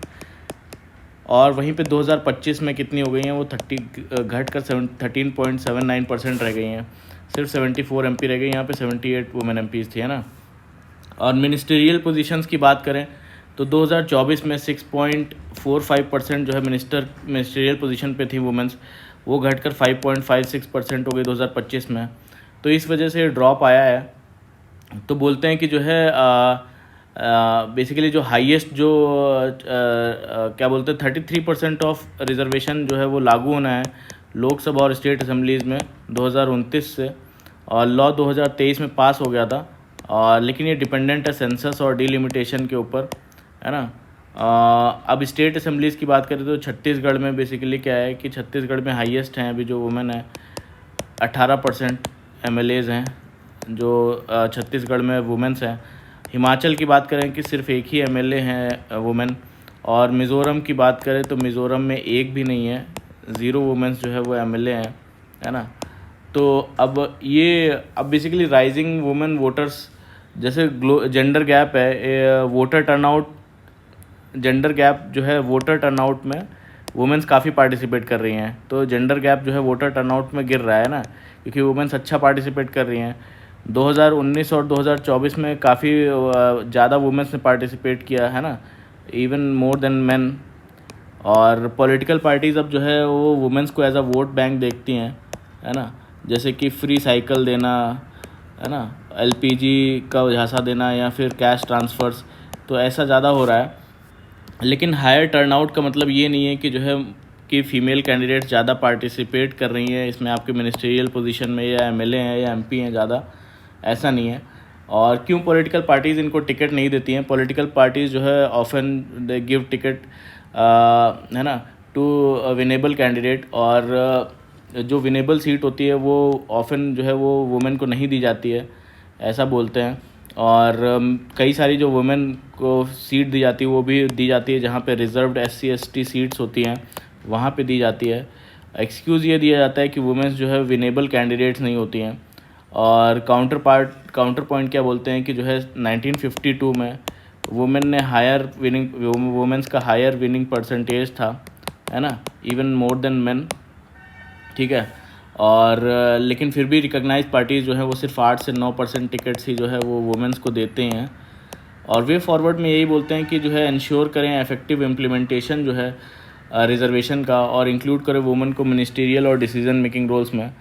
और वहीं पे 2025 में कितनी हो गई हैं? वो 30 घट कर 13.79% रह गई हैं। सिर्फ 74 MP रह गई, यहाँ पे 78 वुमेन MPs थी, है ना। और मिनिस्ट्रियल पोजीशंस की बात करें तो 2024 में 6.45% जो है मिनिस्ट्रियल पोजीशन पे थी वुमेंस, वो घटकर 5.56% हो गई 2025 में। तो इस वजह से ड्रॉप आया है। तो बोलते हैं कि जो है बेसिकली जो हाईएस्ट जो क्या बोलते हैं 33% ऑफ रिजर्वेशन जो है वो लागू होना है लोकसभा और स्टेट असेंबलीज़ में 2029 से, और लॉ 2023 में पास हो गया था। लेकिन ये डिपेंडेंट है सेंसस और डिलिमिटेशन के ऊपर, है ना। अब स्टेट असेंबलीज़ की बात करें तो छत्तीसगढ़ में बेसिकली क्या है कि छत्तीसगढ़ में हाईएस्ट हैं अभी जो वुमेन है, 18% MLAs हैं जो छत्तीसगढ़ में वुमेंस हैं। हिमाचल की बात करें कि सिर्फ एक ही MLA हैं वुमेन। और मिज़ोरम की बात करें तो मिज़ोरम में एक भी नहीं है, 0 वुमेंस जो है वो MLA हैं, है ना। तो अब बेसिकली राइजिंग वुमेन वोटर्स, जैसे जेंडर गैप है वोटर टर्नआउट, जेंडर गैप जो है वोटर टर्नआउट में वुमेंस काफ़ी पार्टिसिपेट कर रही हैं, तो जेंडर गैप जो है वोटर टर्नआउट में गिर रहा है ना, क्योंकि वुमेंस अच्छा पार्टिसिपेट कर रही हैं। 2019 और 2024 में काफ़ी ज़्यादा वुमेंस ने पार्टिसिपेट किया है ना, इवन मोर देन मेन। और पॉलिटिकल पार्टीज़ अब जो है वो वुमेंस को एज अ वोट बैंक देखती हैं, है ना। जैसे कि फ्री साइकिल देना, है ना, LPG का झांसा देना या फिर कैश ट्रांसफ़र्स, तो ऐसा ज़्यादा हो रहा है। लेकिन हायर टर्नआउट का मतलब ये नहीं है कि जो है कि फ़ीमेल कैंडिडेट्स ज़्यादा पार्टिसिपेट कर रही हैं इसमें आपके मिनिस्ट्रियल पोजीशन में, या MLA हैं या MP हैं ज़्यादा, ऐसा नहीं है। और क्यों पॉलिटिकल पार्टीज़ इनको टिकट नहीं देती हैं? पॉलिटिकल पार्टीज़ जो है ऑफन दे गिव टिकट, है ना, टू विनेबल कैंडिडेट, और जो विनेबल सीट होती है वो ऑफन जो है वो वुमेन को नहीं दी जाती है, ऐसा बोलते हैं। और कई सारी जो वुमेन को सीट दी जाती है वो भी दी जाती है जहाँ पे रिजर्व्ड SC ST सीट्स होती हैं वहाँ पे दी जाती है। एक्सक्यूज़ ये दिया जाता है कि वुमेंस जो है विनेबल कैंडिडेट्स नहीं होती हैं। और काउंटर पॉइंट क्या बोलते हैं कि जो है 1952 में वुमेन ने वुमेंस का हायर विनिंग परसेंटेज था है ना, इवन मोर देन मेन, ठीक है। और लेकिन फिर भी रिकॉग्नाइज पार्टीज़ जो है वो सिर्फ 8 से 9% टिकट्स ही जो है वो वुमेंस को देते हैं। और वे फॉरवर्ड में यही बोलते हैं कि जो है इंश्योर करें इफेक्टिव इम्प्लीमेंटेशन जो है रिजर्वेशन का, और इंक्लूड करें वुमेन को मिनिस्टीरियल और डिसीजन मेकिंग रोल्स में,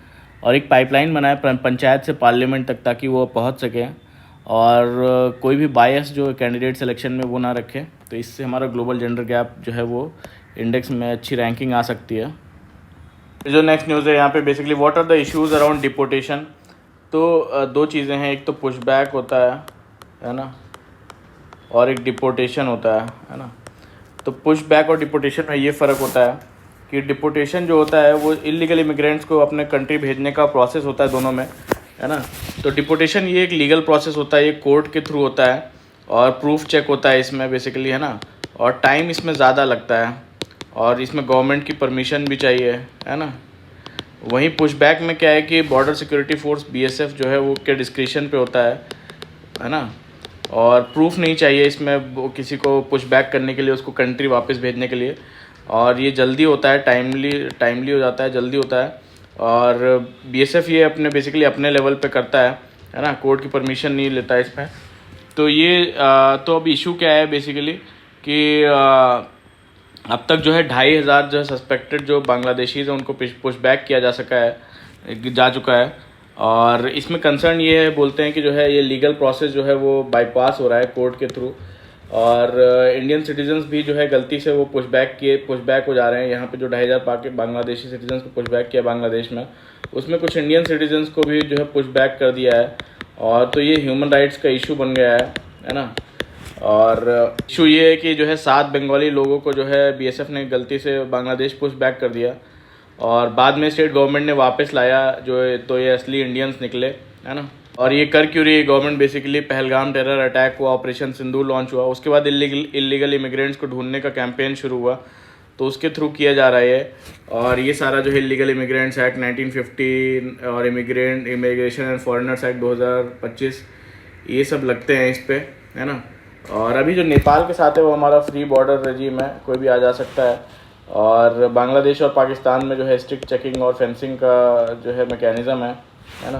और एक पाइपलाइन बनाए पंचायत से पार्लियामेंट तक ताकि वो पहुंच सकें, और कोई भी बायस जो कैंडिडेट सिलेक्शन में वो ना रखें। तो इससे हमारा ग्लोबल जेंडर गैप जो है वो इंडेक्स में अच्छी रैंकिंग आ सकती है। जो नेक्स्ट न्यूज़ है यहाँ पे basically what are the issues around deportation. तो दो चीज़ें हैं, एक तो पुश बैक होता है ना, और एक डिपोटेशन होता है ना। तो पुश बैक और डिपोटेशन में ये फ़र्क होता है कि डिपोटेशन जो होता है वो इलीगल इमिग्रेंट्स को अपने कंट्री भेजने का प्रोसेस होता है दोनों में, है ना। तो डिपोटेशन ये एक लीगल प्रोसेस होता है, ये कोर्ट के थ्रू होता है और प्रूफ चेक होता है इसमें बेसिकली, है ना, और टाइम इसमें ज़्यादा लगता है और इसमें गवर्नमेंट की परमिशन भी चाहिए, है ना। वहीं पुश बैक में क्या है कि बॉर्डर सिक्योरिटी फोर्स BSF जो है वो के डिस्क्रिशन पे होता है ना, और प्रूफ नहीं चाहिए इसमें वो किसी को पुश बैक करने के लिए, उसको कंट्री वापस भेजने के लिए, और ये जल्दी होता है, टाइमली हो जाता है, जल्दी होता है। और BSF ये अपने बेसिकली अपने लेवल पे करता है ना, कोर्ट की परमिशन नहीं लेता है इसमें। तो ये तो अब इशू क्या है बेसिकली कि अब तक जो है 2500 जो सस्पेक्टेड जो बांग्लादेशीज़ हैं उनको पुश बैक किया जा चुका है। और इसमें कंसर्न ये है, बोलते हैं कि जो है ये लीगल प्रोसेस जो है वो बाईपास हो रहा है कोर्ट के थ्रू, और इंडियन सिटीजन्स भी जो है गलती से वो पुश बैक हो जा रहे हैं। यहाँ पे जो 2500 बांग्लादेशी सिटीजन्स को पुश बैक किया बांग्लादेश में, उसमें कुछ इंडियन सिटीजन्स को भी जो है पुश बैक कर दिया है, और तो ये ह्यूमन राइट्स का इशू बन गया है ना। और इशू ये है कि जो है 7 बंगाली लोगों को जो है BSF ने गलती से बांग्लादेश पुश बैक कर दिया, और बाद में स्टेट गवर्नमेंट ने वापस लाया तो ये असली इंडियंस निकले, है ना। और ये कर क्यों रही है government, basically Pahalgam terror attack हुआ, ऑपरेशन सिंदूर लॉन्च हुआ, उसके बाद इलीगल इमिग्रेंट्स को ढूंढने का कैंपेन शुरू हुआ, तो उसके थ्रू किया जा रहा है। और ये सारा जो है इलीगल इमिग्रेंट्स एक्ट 1950 और इमिग्रेशन एंड फॉरेनर्स एक्ट 2025 ये सब लगते हैं इस पे, है ना। और अभी जो नेपाल के साथ है वो हमारा फ्री बॉर्डर रजीम है, कोई भी आ जा सकता है। और बांग्लादेश और पाकिस्तान में जो है स्ट्रिक्ट चेकिंग और फेंसिंग का जो है मैकेनिज़्म है ना।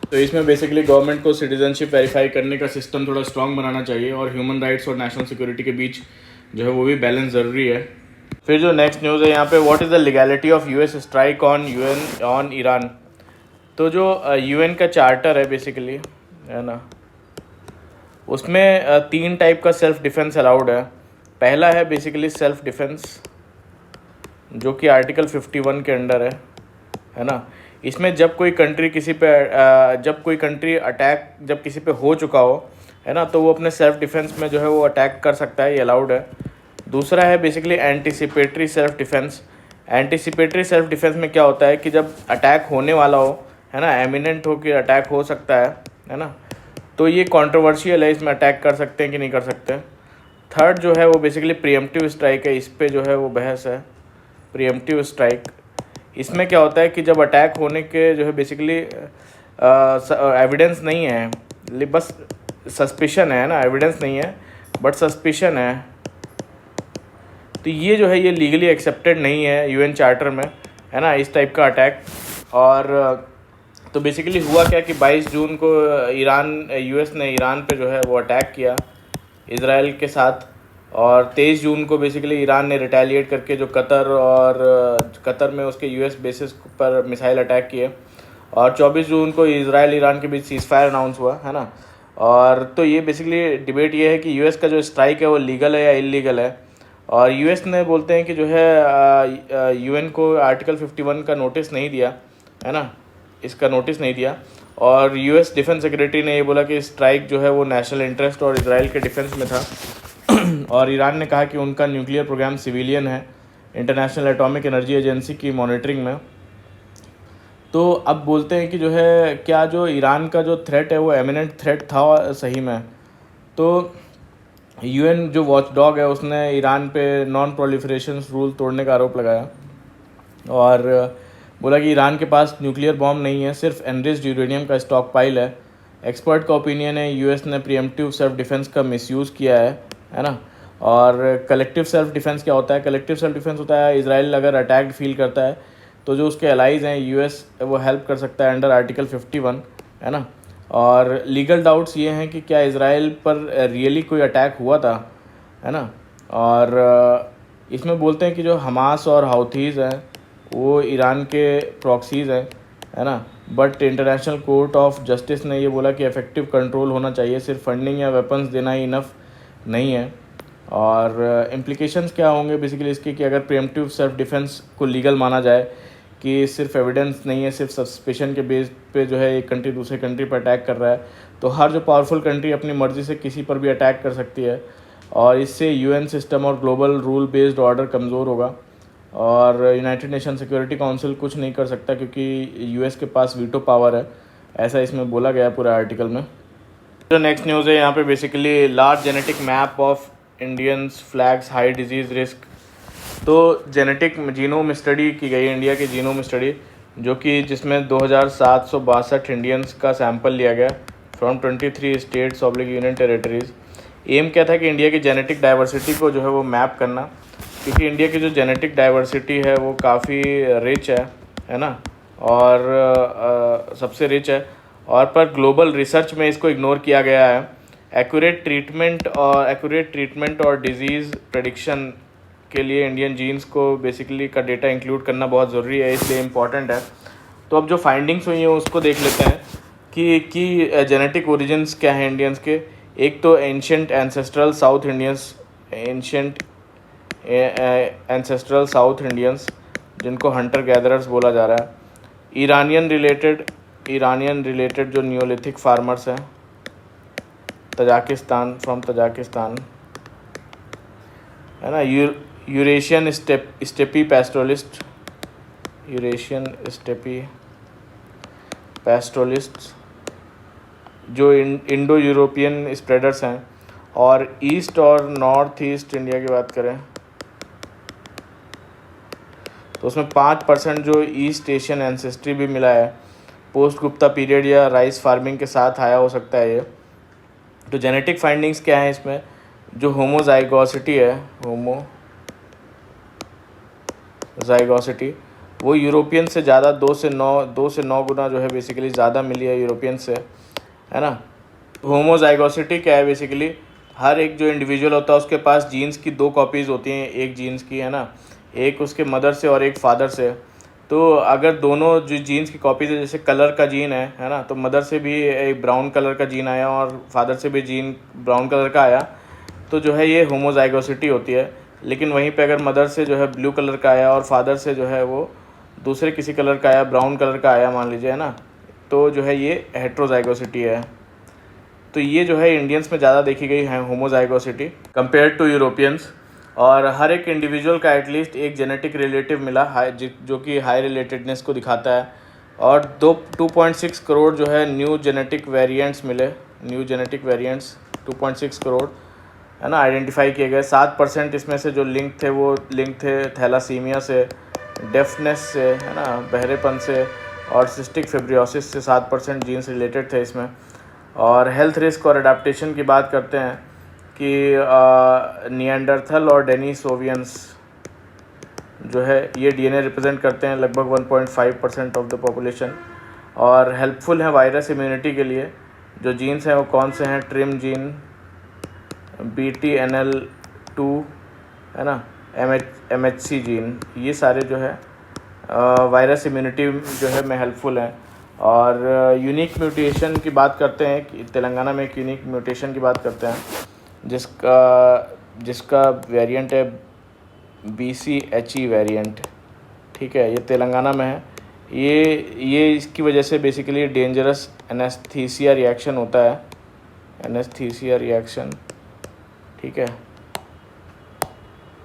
तो इसमें बेसिकली गवर्नमेंट को सिटीजनशिप वेरीफाई करने का सिस्टम थोड़ा स्ट्रॉन्ग बनाना चाहिए, और ह्यूमन राइट्स और नेशनल सिक्योरिटी के बीच जो है वो भी बैलेंस ज़रूरी है। फिर जो नेक्स्ट न्यूज़ है यहाँ पे, what is the legality of US strike on Iran. तो जो UN का चार्टर है बेसिकली, है ना, उसमें 3 टाइप का सेल्फ डिफेंस अलाउड है। पहला है बेसिकली सेल्फ डिफेंस, जो कि आर्टिकल 51 के अंडर है ना। इसमें जब कोई कंट्री अटैक जब किसी पे हो चुका हो, है ना, तो वो अपने सेल्फ डिफेंस में जो है वो अटैक कर सकता है, ये अलाउड है। दूसरा है basically anticipatory self defence. Anticipatory self defence में क्या होता है कि जब अटैक होने वाला हो, है ना, एमिनेंट हो कि अटैक हो सकता है ना, तो ये कंट्रोवर्शियल है, इसमें अटैक कर सकते हैं कि नहीं कर सकते। थर्ड जो है वो बेसिकली प्रीएम्प्टिव स्ट्राइक है, इस पे जो है वो बहस है। प्रीएम्प्टिव स्ट्राइक, इसमें क्या होता है कि जब अटैक होने के जो है बेसिकली एविडेंस नहीं है, बस सस्पिशन है ना, एविडेंस नहीं है बट सस्पिशन है, तो ये जो है ये लीगली एक्सेप्टेड नहीं है UN चार्टर में, है ना, इस टाइप का अटैक। और तो बेसिकली हुआ क्या कि 22 जून को US ने ईरान पे जो है वो अटैक किया इजराइल के साथ, और 23 जून को बेसिकली ईरान ने रिटेलिएट करके जो कतर में उसके US बेसिस पर मिसाइल अटैक किए, और 24 जून को इजराइल ईरान के बीच सीज़फायर अनाउंस हुआ, है ना। और तो ये बेसिकली डिबेट ये है कि US का जो स्ट्राइक है वो लीगल है या इलीगल है। और US ने बोलते हैं कि जो है UN को आर्टिकल 51 का नोटिस नहीं दिया, है ना, इसका नोटिस नहीं दिया। और US डिफेंस सेक्रेटरी ने ये बोला कि स्ट्राइक जो है वो नेशनल इंटरेस्ट और इजराइल के डिफेंस में था। और ईरान ने कहा कि उनका न्यूक्लियर प्रोग्राम सिविलियन है, इंटरनेशनल एटॉमिक एनर्जी एजेंसी की मॉनिटरिंग में। तो अब बोलते हैं कि जो है क्या जो ईरान का जो थ्रेट है वो एमिनेंट थ्रेट था सही में। तो UN जो वॉच डॉग है उसने ईरान पे नॉन प्रोलिफरेशन रूल तोड़ने का आरोप लगाया, और बोला कि ईरान के पास न्यूक्लियर बॉम्ब नहीं है, सिर्फ एनरिच्ड यूरेनियम का स्टॉक पाइल है। एक्सपर्ट का ओपिनियन है US ने प्रीएम्प्टिव सेल्फ डिफेंस का मिसयूज़ किया है ना। और कलेक्टिव सेल्फ डिफेंस क्या होता है? कलेक्टिव सेल्फ डिफेंस होता है इजराइल अगर अटैक्ड फील करता है तो जो उसके एलाइज हैं यूएस वो हेल्प कर सकता है अंडर आर्टिकल 51, है ना। और लीगल डाउट्स ये हैं कि क्या इजराइल पर रियली कोई अटैक हुआ था, है ना। और इसमें बोलते हैं कि जो हमास और हाउथीज़ हैं वो ईरान के प्रॉक्सीज़ हैं, है ना। But international court of justice ने ये बोला कि इफेक्टिव कंट्रोल होना चाहिए, सिर्फ फंडिंग या वेपन्स देना ही इनफ नहीं है। और इम्प्लिकेशंस क्या होंगे बेसिकली इसके कि अगर प्रीएम्प्टिव सेल्फ डिफेंस को लीगल माना जाए कि सिर्फ एविडेंस नहीं है, सिर्फ सस्पेशन के बेस पे जो है एक कंट्री दूसरे कंट्री पर अटैक कर रहा है, तो हर जो पावरफुल कंट्री अपनी मर्ज़ी से किसी पर भी अटैक कर सकती है और इससे यूएन सिस्टम और ग्लोबल रूल बेस्ड ऑर्डर कमज़ोर होगा और यूनाइटेड नेशन सिक्योरिटी काउंसिल कुछ नहीं कर सकता क्योंकि यूएस के पास वीटो पावर है, ऐसा इसमें बोला गया है पूरे आर्टिकल में। जो नेक्स्ट न्यूज़ है यहाँ पे basically large genetic map of Indians flags high disease risk. तो जेनेटिक जीनोम स्टडी की गई, इंडिया की जीनोम स्टडी जो कि जिसमें 2762 इंडियंस का सैंपल लिया गया फ्रॉम 23 स्टेट्स ऑब्लिक यूनियन टेरेटरीज़। एम क्या था कि इंडिया की जेनेटिक डाइवर्सिटी को जो है वो मैप करना, क्योंकि इंडिया की जो जेनेटिक डाइवर्सिटी है वो काफ़ी रिच है ना, और सबसे रिच है और पर ग्लोबल रिसर्च में इसको इग्नोर किया गया है। एक्यूरेट ट्रीटमेंट और डिजीज़ प्रेडिक्शन के लिए इंडियन जीन्स को बेसिकली का डेटा इंक्लूड करना बहुत ज़रूरी है, इसलिए इम्पॉर्टेंट है। तो अब जो फाइंडिंग्स हुई हैं उसको देख लेते हैं कि जेनेटिक ओरिजिन्स क्या हैं इंडियंस के। एक तो एंशिएंट एंसेस्ट्रल साउथ इंडियंस जिनको हंटर गैदरर्स बोला जा रहा है। ईरानियन रिलेटेड जो नियोलिथिक फार्मर्स हैं तजाकिस्तान, है ना। यूरेशियन स्टेपी पैस्टोलिस्ट जो इंडो यूरोपियन स्प्रेडर्स हैं। और ईस्ट और नॉर्थ ईस्ट इंडिया की बात करें तो उसमें 5% जो ईस्ट एशियन एंसेस्ट्री भी मिला है, पोस्ट गुप्ता पीरियड या राइस फार्मिंग के साथ आया हो सकता है ये। तो जेनेटिक फाइंडिंग्स क्या है इसमें? जो होमोजाइगोसिटी है, वो यूरोपियन से ज़्यादा 2 से 9 गुना जो है बेसिकली ज़्यादा मिली है यूरोपियन से, है ना। होमोजाइगोसिटी क्या है? बेसिकली हर एक जो इंडिविजुअल होता है उसके पास जीन्स की 2 कॉपीज़ होती हैं, एक जीन्स की, है ना, एक उसके मदर से और एक फादर से। तो अगर दोनों जो जीन्स की कॉपीज़ है, जैसे कलर का जीन है ना, तो मदर से भी एक ब्राउन कलर का जीन आया और फादर से भी जीन ब्राउन कलर का आया, तो जो है ये होमोजाइगोसिटी होती है। लेकिन वहीं पे अगर मदर से जो है ब्लू कलर का आया और फादर से जो है वो दूसरे किसी कलर का आया, ब्राउन कलर का आया मान लीजिए, है ना, तो जो है ये हेट्रोजाइगोसिटी है। तो ये जो है इंडियंस में ज़्यादा देखी गई है होमोजाइगोसिटी कंपेयर टू यूरोपियंस। और हर एक इंडिविजुअल का एटलीस्ट एक जेनेटिक रिलेटिव मिला जो कि हाई रिलेटेडनेस को दिखाता है। और 2.6 करोड़ जो है न्यू जेनेटिक वेरिएंट्स मिले, 2.6 करोड़, है ना, आइडेंटिफाई किए गए। 7% इसमें से जो लिंक थे थैलासीमिया से, डेफनेस से, है ना, बहरेपन से, और सिस्टिक फिब्रियोसिस से 7% जीन्स रिलेटेड थे इसमें। और हेल्थ रिस्क और अडेप्टेशन की बात करते हैं कि निएंडरथल और डेनिसोवियंस जो है ये डीएनए रिप्रेजेंट करते हैं लगभग 1.5% ऑफ द पॉपुलेशन और हेल्पफुल हैं वायरस इम्यूनिटी के लिए। जो जीन्स हैं वो कौन से हैं? ट्रिम जीन, BTNL2, है ना, MHC जीन, ये सारे जो है वायरस इम्यूनिटी जो है में हेल्पफुल हैं। और यूनिक म्यूटेशन की बात करते हैं कि तेलंगाना में एक यूनिक म्यूटेशन की बात करते हैं जिसका वेरिएंट है BCHE वेरिएंट, ठीक है, ये तेलंगाना में है। ये इसकी वजह से बेसिकली डेंजरस एनेस्थीसिया रिएक्शन होता है, ठीक है।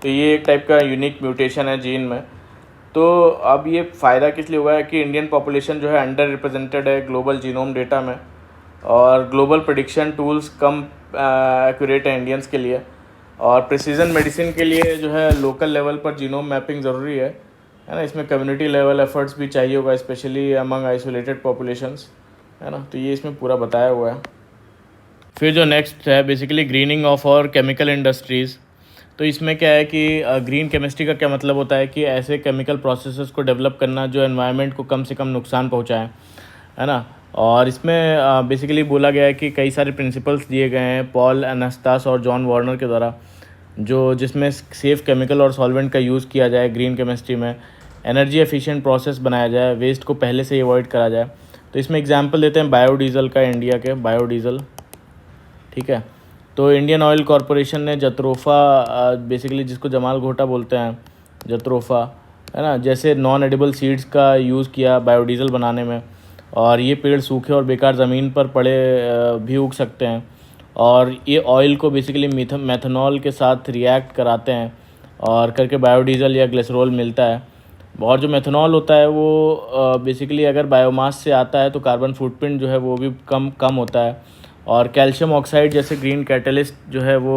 तो ये एक टाइप का यूनिक म्यूटेशन है जीन में। तो अब ये फ़ायदा किस लिए हुआ है कि इंडियन पॉपुलेशन जो है अंडर रिप्रेजेंटेड है ग्लोबल जीनोम डेटा में, और ग्लोबल प्रेडिक्शन टूल्स कम एक्यूरेट है इंडियंस के लिए, और प्रिसीजन मेडिसिन के लिए जो है लोकल लेवल पर जीनोम मैपिंग ज़रूरी है ना। इसमें कम्युनिटी लेवल एफर्ट्स भी चाहिए होगा, स्पेशली अमंग आइसोलेटेड पॉपुलेशंस, है ना। तो ये इसमें पूरा बताया हुआ है। फिर जो नेक्स्ट है बेसिकली ग्रीनिंग ऑफ और केमिकल इंडस्ट्रीज़। तो इसमें क्या है कि ग्रीन केमिस्ट्री का क्या मतलब होता है कि ऐसे केमिकल प्रोसेसेस को डेवलप करना जो एनवायरनमेंट को कम से कम नुकसान पहुँचाएँ, है ना। और इसमें बेसिकली बोला गया है कि कई सारे प्रिंसिपल्स दिए गए हैं पॉल एनास्टास और जॉन वार्नर के द्वारा, जो जिसमें सेफ केमिकल और सॉल्वेंट का यूज़ किया जाए ग्रीन केमिस्ट्री में, एनर्जी एफिशिएंट प्रोसेस बनाया जाए, वेस्ट को पहले से ही अवॉइड करा जाए। तो इसमें एग्जांपल देते हैं बायोडीज़ल का, इंडिया के बायोडीज़ल, ठीक है। तो इंडियन ऑयल कॉरपोरेशन ने जत्रोफा, बेसिकली जिसको जमाल घोटा बोलते हैं, जत्रोफा, है ना, जैसे नॉन एडिबल सीड्स का यूज़ किया बायोडीज़ल बनाने में। और ये पेड़ सूखे और बेकार ज़मीन पर पड़े भी उग सकते हैं, और ये ऑयल को बेसिकली मेथनॉल के साथ रिएक्ट कराते हैं और करके बायोडीज़ल या ग्लिसरॉल मिलता है। और जो मेथनॉल होता है वो बेसिकली अगर बायोमास से आता है तो कार्बन फुटप्रिंट जो है वो भी कम होता है। और कैल्शियम ऑक्साइड जैसे ग्रीन कैटलिस्ट जो है वो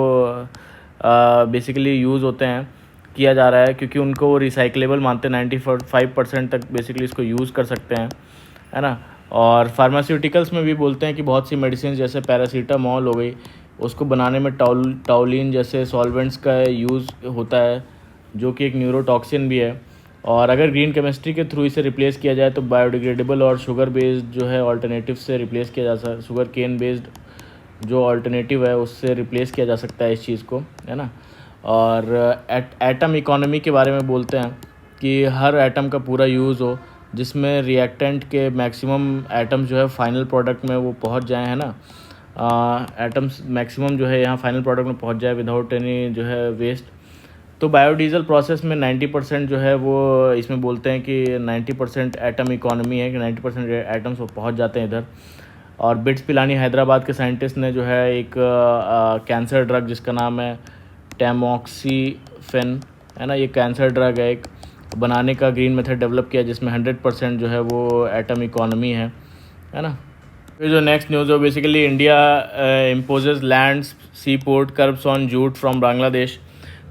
बेसिकली यूज़ होते हैं, किया जा रहा है, क्योंकि उनको वो रिसाइकलेबल मानते हैं। 95% तक बेसिकली इसको यूज़ कर सकते हैं, है ना। और फार्मास्यूटिकल्स में भी बोलते हैं कि बहुत सी मेडिसिन जैसे पैरासीटामॉल हो गई, उसको बनाने में टाउलिन जैसे सॉल्वेंट्स का यूज़ होता है, जो कि एक न्यूरोटॉक्सिन भी है। और अगर ग्रीन केमिस्ट्री के थ्रू इसे रिप्लेस किया जाए तो बायोडिग्रेडेबल और शुगर बेस्ड जो है ऑल्टरनेटिव से रिप्लेस किया जा सकता, शुगर केन बेस्ड जो ऑल्टरनेटिव है उससे रिप्लेस किया जा सकता है इस चीज़ को, है ना। और एटम इकोनॉमी के बारे में बोलते हैं कि हर एटम का पूरा यूज़ हो, जिसमें रिएक्टेंट के मैक्सिमम एटम्स जो है फाइनल प्रोडक्ट में वो पहुंच जाएं, है ना। एटम्स मैक्सिमम जो है यहाँ फाइनल प्रोडक्ट में पहुंच जाए विदाउट एनी जो है वेस्ट। तो बायोडीज़ल प्रोसेस में 90% जो है वो इसमें बोलते हैं कि 90% एटम इकोनॉमी है, कि 90% एटम्स वो पहुँच जाते हैं इधर। और बिट्स पिलानी हैदराबाद के साइंटिस्ट ने जो है एक कैंसर ड्रग जिसका नाम है टैमॉक्सीफेन, है ना, ये कैंसर ड्रग है, एक बनाने का ग्रीन मेथड डेवलप किया जिसमें 100% जो है वो एटम इकोनॉमी है ना। फिर जो नेक्स्ट न्यूज़ है basically India imposes land sea port curbs on jute from Bangladesh.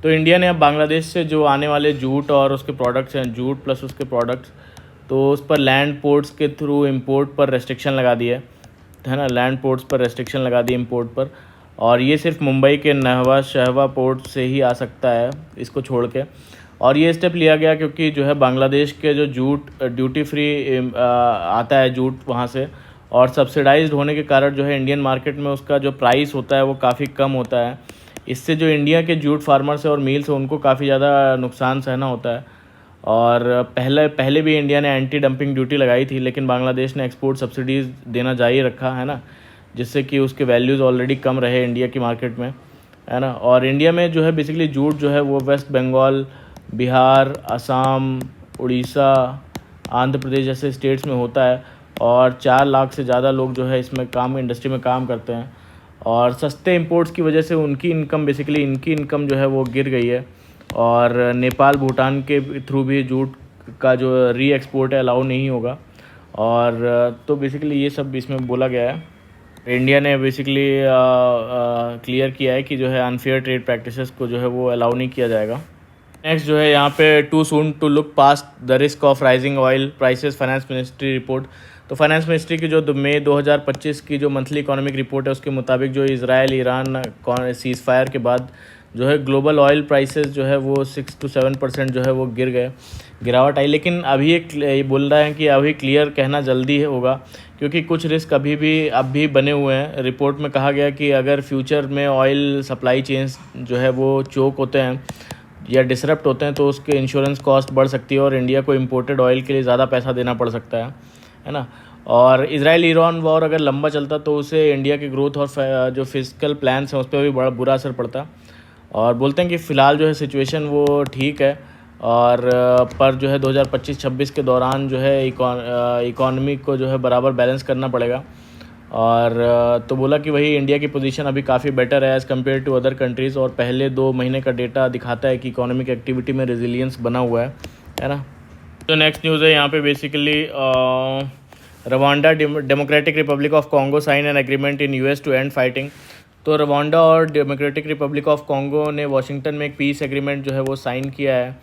तो इंडिया ने अब बांग्लादेश से जो आने वाले जूट और उसके प्रोडक्ट्स हैं, जूट प्लस उसके प्रोडक्ट्स, तो उस पर लैंड पोर्ट्स के थ्रू इंपोर्ट पर रेस्ट्रिक्शन लगा दी है ना। लैंड पोर्ट्स पर रेस्ट्रिक्शन लगा दी इंपोर्ट पर, और ये सिर्फ मुंबई के नहवा शहवा पोर्ट से ही आ सकता है इसको छोड़ के। और ये स्टेप लिया गया क्योंकि जो है बांग्लादेश के जो जूट ड्यूटी फ्री आता है जूट वहाँ से, और सब्सिडाइज्ड होने के कारण जो है इंडियन मार्केट में उसका जो प्राइस होता है वो काफ़ी कम होता है। इससे जो इंडिया के जूट फार्मर्स है और मिल्स है उनको काफ़ी ज़्यादा नुकसान सहना होता है। और पहले भी इंडिया ने एंटी डंपिंग ड्यूटी लगाई थी, लेकिन बांग्लादेश ने एक्सपोर्ट सब्सिडीज़ देना जारी रखा, है ना, जिससे कि उसके वैल्यूज़ ऑलरेडी कम रहे इंडिया की मार्केट में, है ना। और इंडिया में जो है बेसिकली जूट जो है वो वेस्ट बंगाल, बिहार, असम, उड़ीसा, आंध्र प्रदेश जैसे स्टेट्स में होता है, और 4 लाख से ज़्यादा लोग जो है इसमें इंडस्ट्री में काम करते हैं। और सस्ते इंपोर्ट्स की वजह से इनकी इनकम जो है वो गिर गई है। और नेपाल भूटान के थ्रू भी जूट का जो री एक्सपोर्ट है अलाउ नहीं होगा। और तो बेसिकली ये सब इसमें बोला गया है। इंडिया ने बेसिकली क्लियर किया है कि जो है अनफेयर ट्रेड प्रैक्टिसेस को जो है वो अलाउ नहीं किया जाएगा। नेक्स्ट जो है यहाँ पे too soon to look past the risk of rising oil prices, finance ministry report. तो फाइनेंस मिनिस्ट्री की जो मई 2025 की जो मंथली इकोनॉमिक रिपोर्ट है उसके मुताबिक जो इजराइल ईरान सीज़ फायर के बाद जो है ग्लोबल ऑयल प्राइसेस जो है वो 6 to 7% जो है वो गिरावट आई। लेकिन अभी ये बोल रहा है कि अभी क्लियर कहना जल्दी होगा, क्योंकि कुछ रिस्क अब भी बने हुए हैं। रिपोर्ट में कहा गया कि अगर फ्यूचर में ऑयल सप्लाई चेन्स जो है वो चोक होते हैं या डिसरप्ट होते हैं तो उसके इंश्योरेंस कॉस्ट बढ़ सकती है और इंडिया को इम्पोर्टेड ऑयल के लिए ज़्यादा पैसा देना पड़ सकता है ना। और इजराइल ईरान वॉर अगर लंबा चलता तो उससे इंडिया के ग्रोथ और जो फिजिकल प्लान्स हैं उस पर भी बड़ा बुरा असर पड़ता। और बोलते हैं कि फ़िलहाल जो है सिचुएशन वो ठीक है, और पर जो है 2025-26 के दौरान जो है इकॉनमी को जो है बराबर बैलेंस करना पड़ेगा। और तो बोला कि वही इंडिया की पोजीशन अभी काफ़ी बेटर है as compared to other countries, और पहले 2 महीने का डेटा दिखाता है कि इकोनॉमिक एक्टिविटी में रेजिलियंस बना हुआ है ना। तो नेक्स्ट न्यूज़ है यहाँ पे basically Rwanda democratic republic of Congo sign an agreement in US to end fighting. तो रवांडा और डेमोक्रेटिक रिपब्लिक ऑफ कॉन्गो ने वाशिंगटन में एक पीस एग्रीमेंट जो है वो साइन किया है,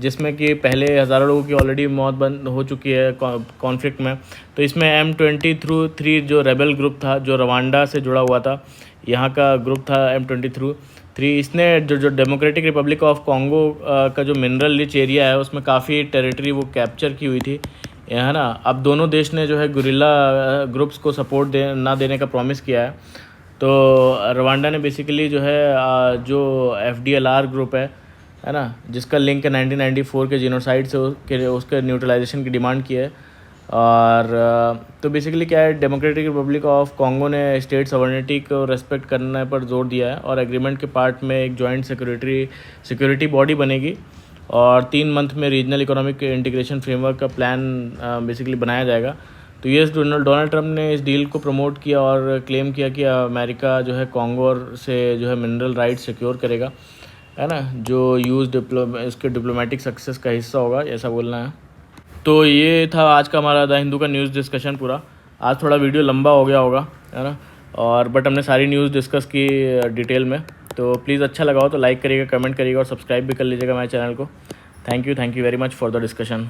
जिसमें कि पहले हज़ारों लोगों की ऑलरेडी मौत बंद हो चुकी है कॉन्फ्लिक्ट में। तो इसमें M23 जो रेबल ग्रुप था जो रवांडा से जुड़ा हुआ था, यहाँ का ग्रुप था M23। इसने जो डेमोक्रेटिक रिपब्लिक ऑफ कॉन्गो का जो मिनरल रिच एरिया है उसमें काफ़ी टेरिटरी वो कैप्चर की हुई थी, है ना। अब दोनों देश ने जो है गुरिल्ला ग्रुप्स को सपोर्ट ना देने का प्रॉमिस किया है। तो रवांडा ने बेसिकली जो है जो FDLR ग्रुप है ना, जिसका लिंक है 1994 के जीनोसाइड से उसके न्यूट्रलाइजेशन की डिमांड की है। और तो बेसिकली क्या है, डेमोक्रेटिक रिपब्लिक ऑफ कॉन्गो ने स्टेट सॉवरेनिटी को रेस्पेक्ट करने पर जोर दिया है और एग्रीमेंट के पार्ट में एक जॉइंट सिक्योरिटी बॉडी बनेगी और 3 मंथ में रीजनल इकोनॉमिक इंटीग्रेशन फ्रेमवर्क का प्लान बेसिकली बनाया जाएगा। तो डोनाल्ड ट्रंप ने इस डील को प्रमोट किया और क्लेम किया कि अमेरिका जो है कॉन्गो से जो है मिनरल राइट्स सिक्योर करेगा, है ना, जो इसके डिप्लोमेटिक सक्सेस का हिस्सा होगा, ऐसा बोलना है। तो ये था आज का हमारा द हिंदू का न्यूज़ डिस्कशन पूरा। आज थोड़ा वीडियो लंबा हो गया होगा, है ना, और बट हमने सारी न्यूज़ डिस्कस की डिटेल में। तो प्लीज़ अच्छा लगा हो तो लाइक करिएगा, कमेंट करिएगा और सब्सक्राइब भी कर लीजिएगा मेरे चैनल को। Thank you very much for the discussion.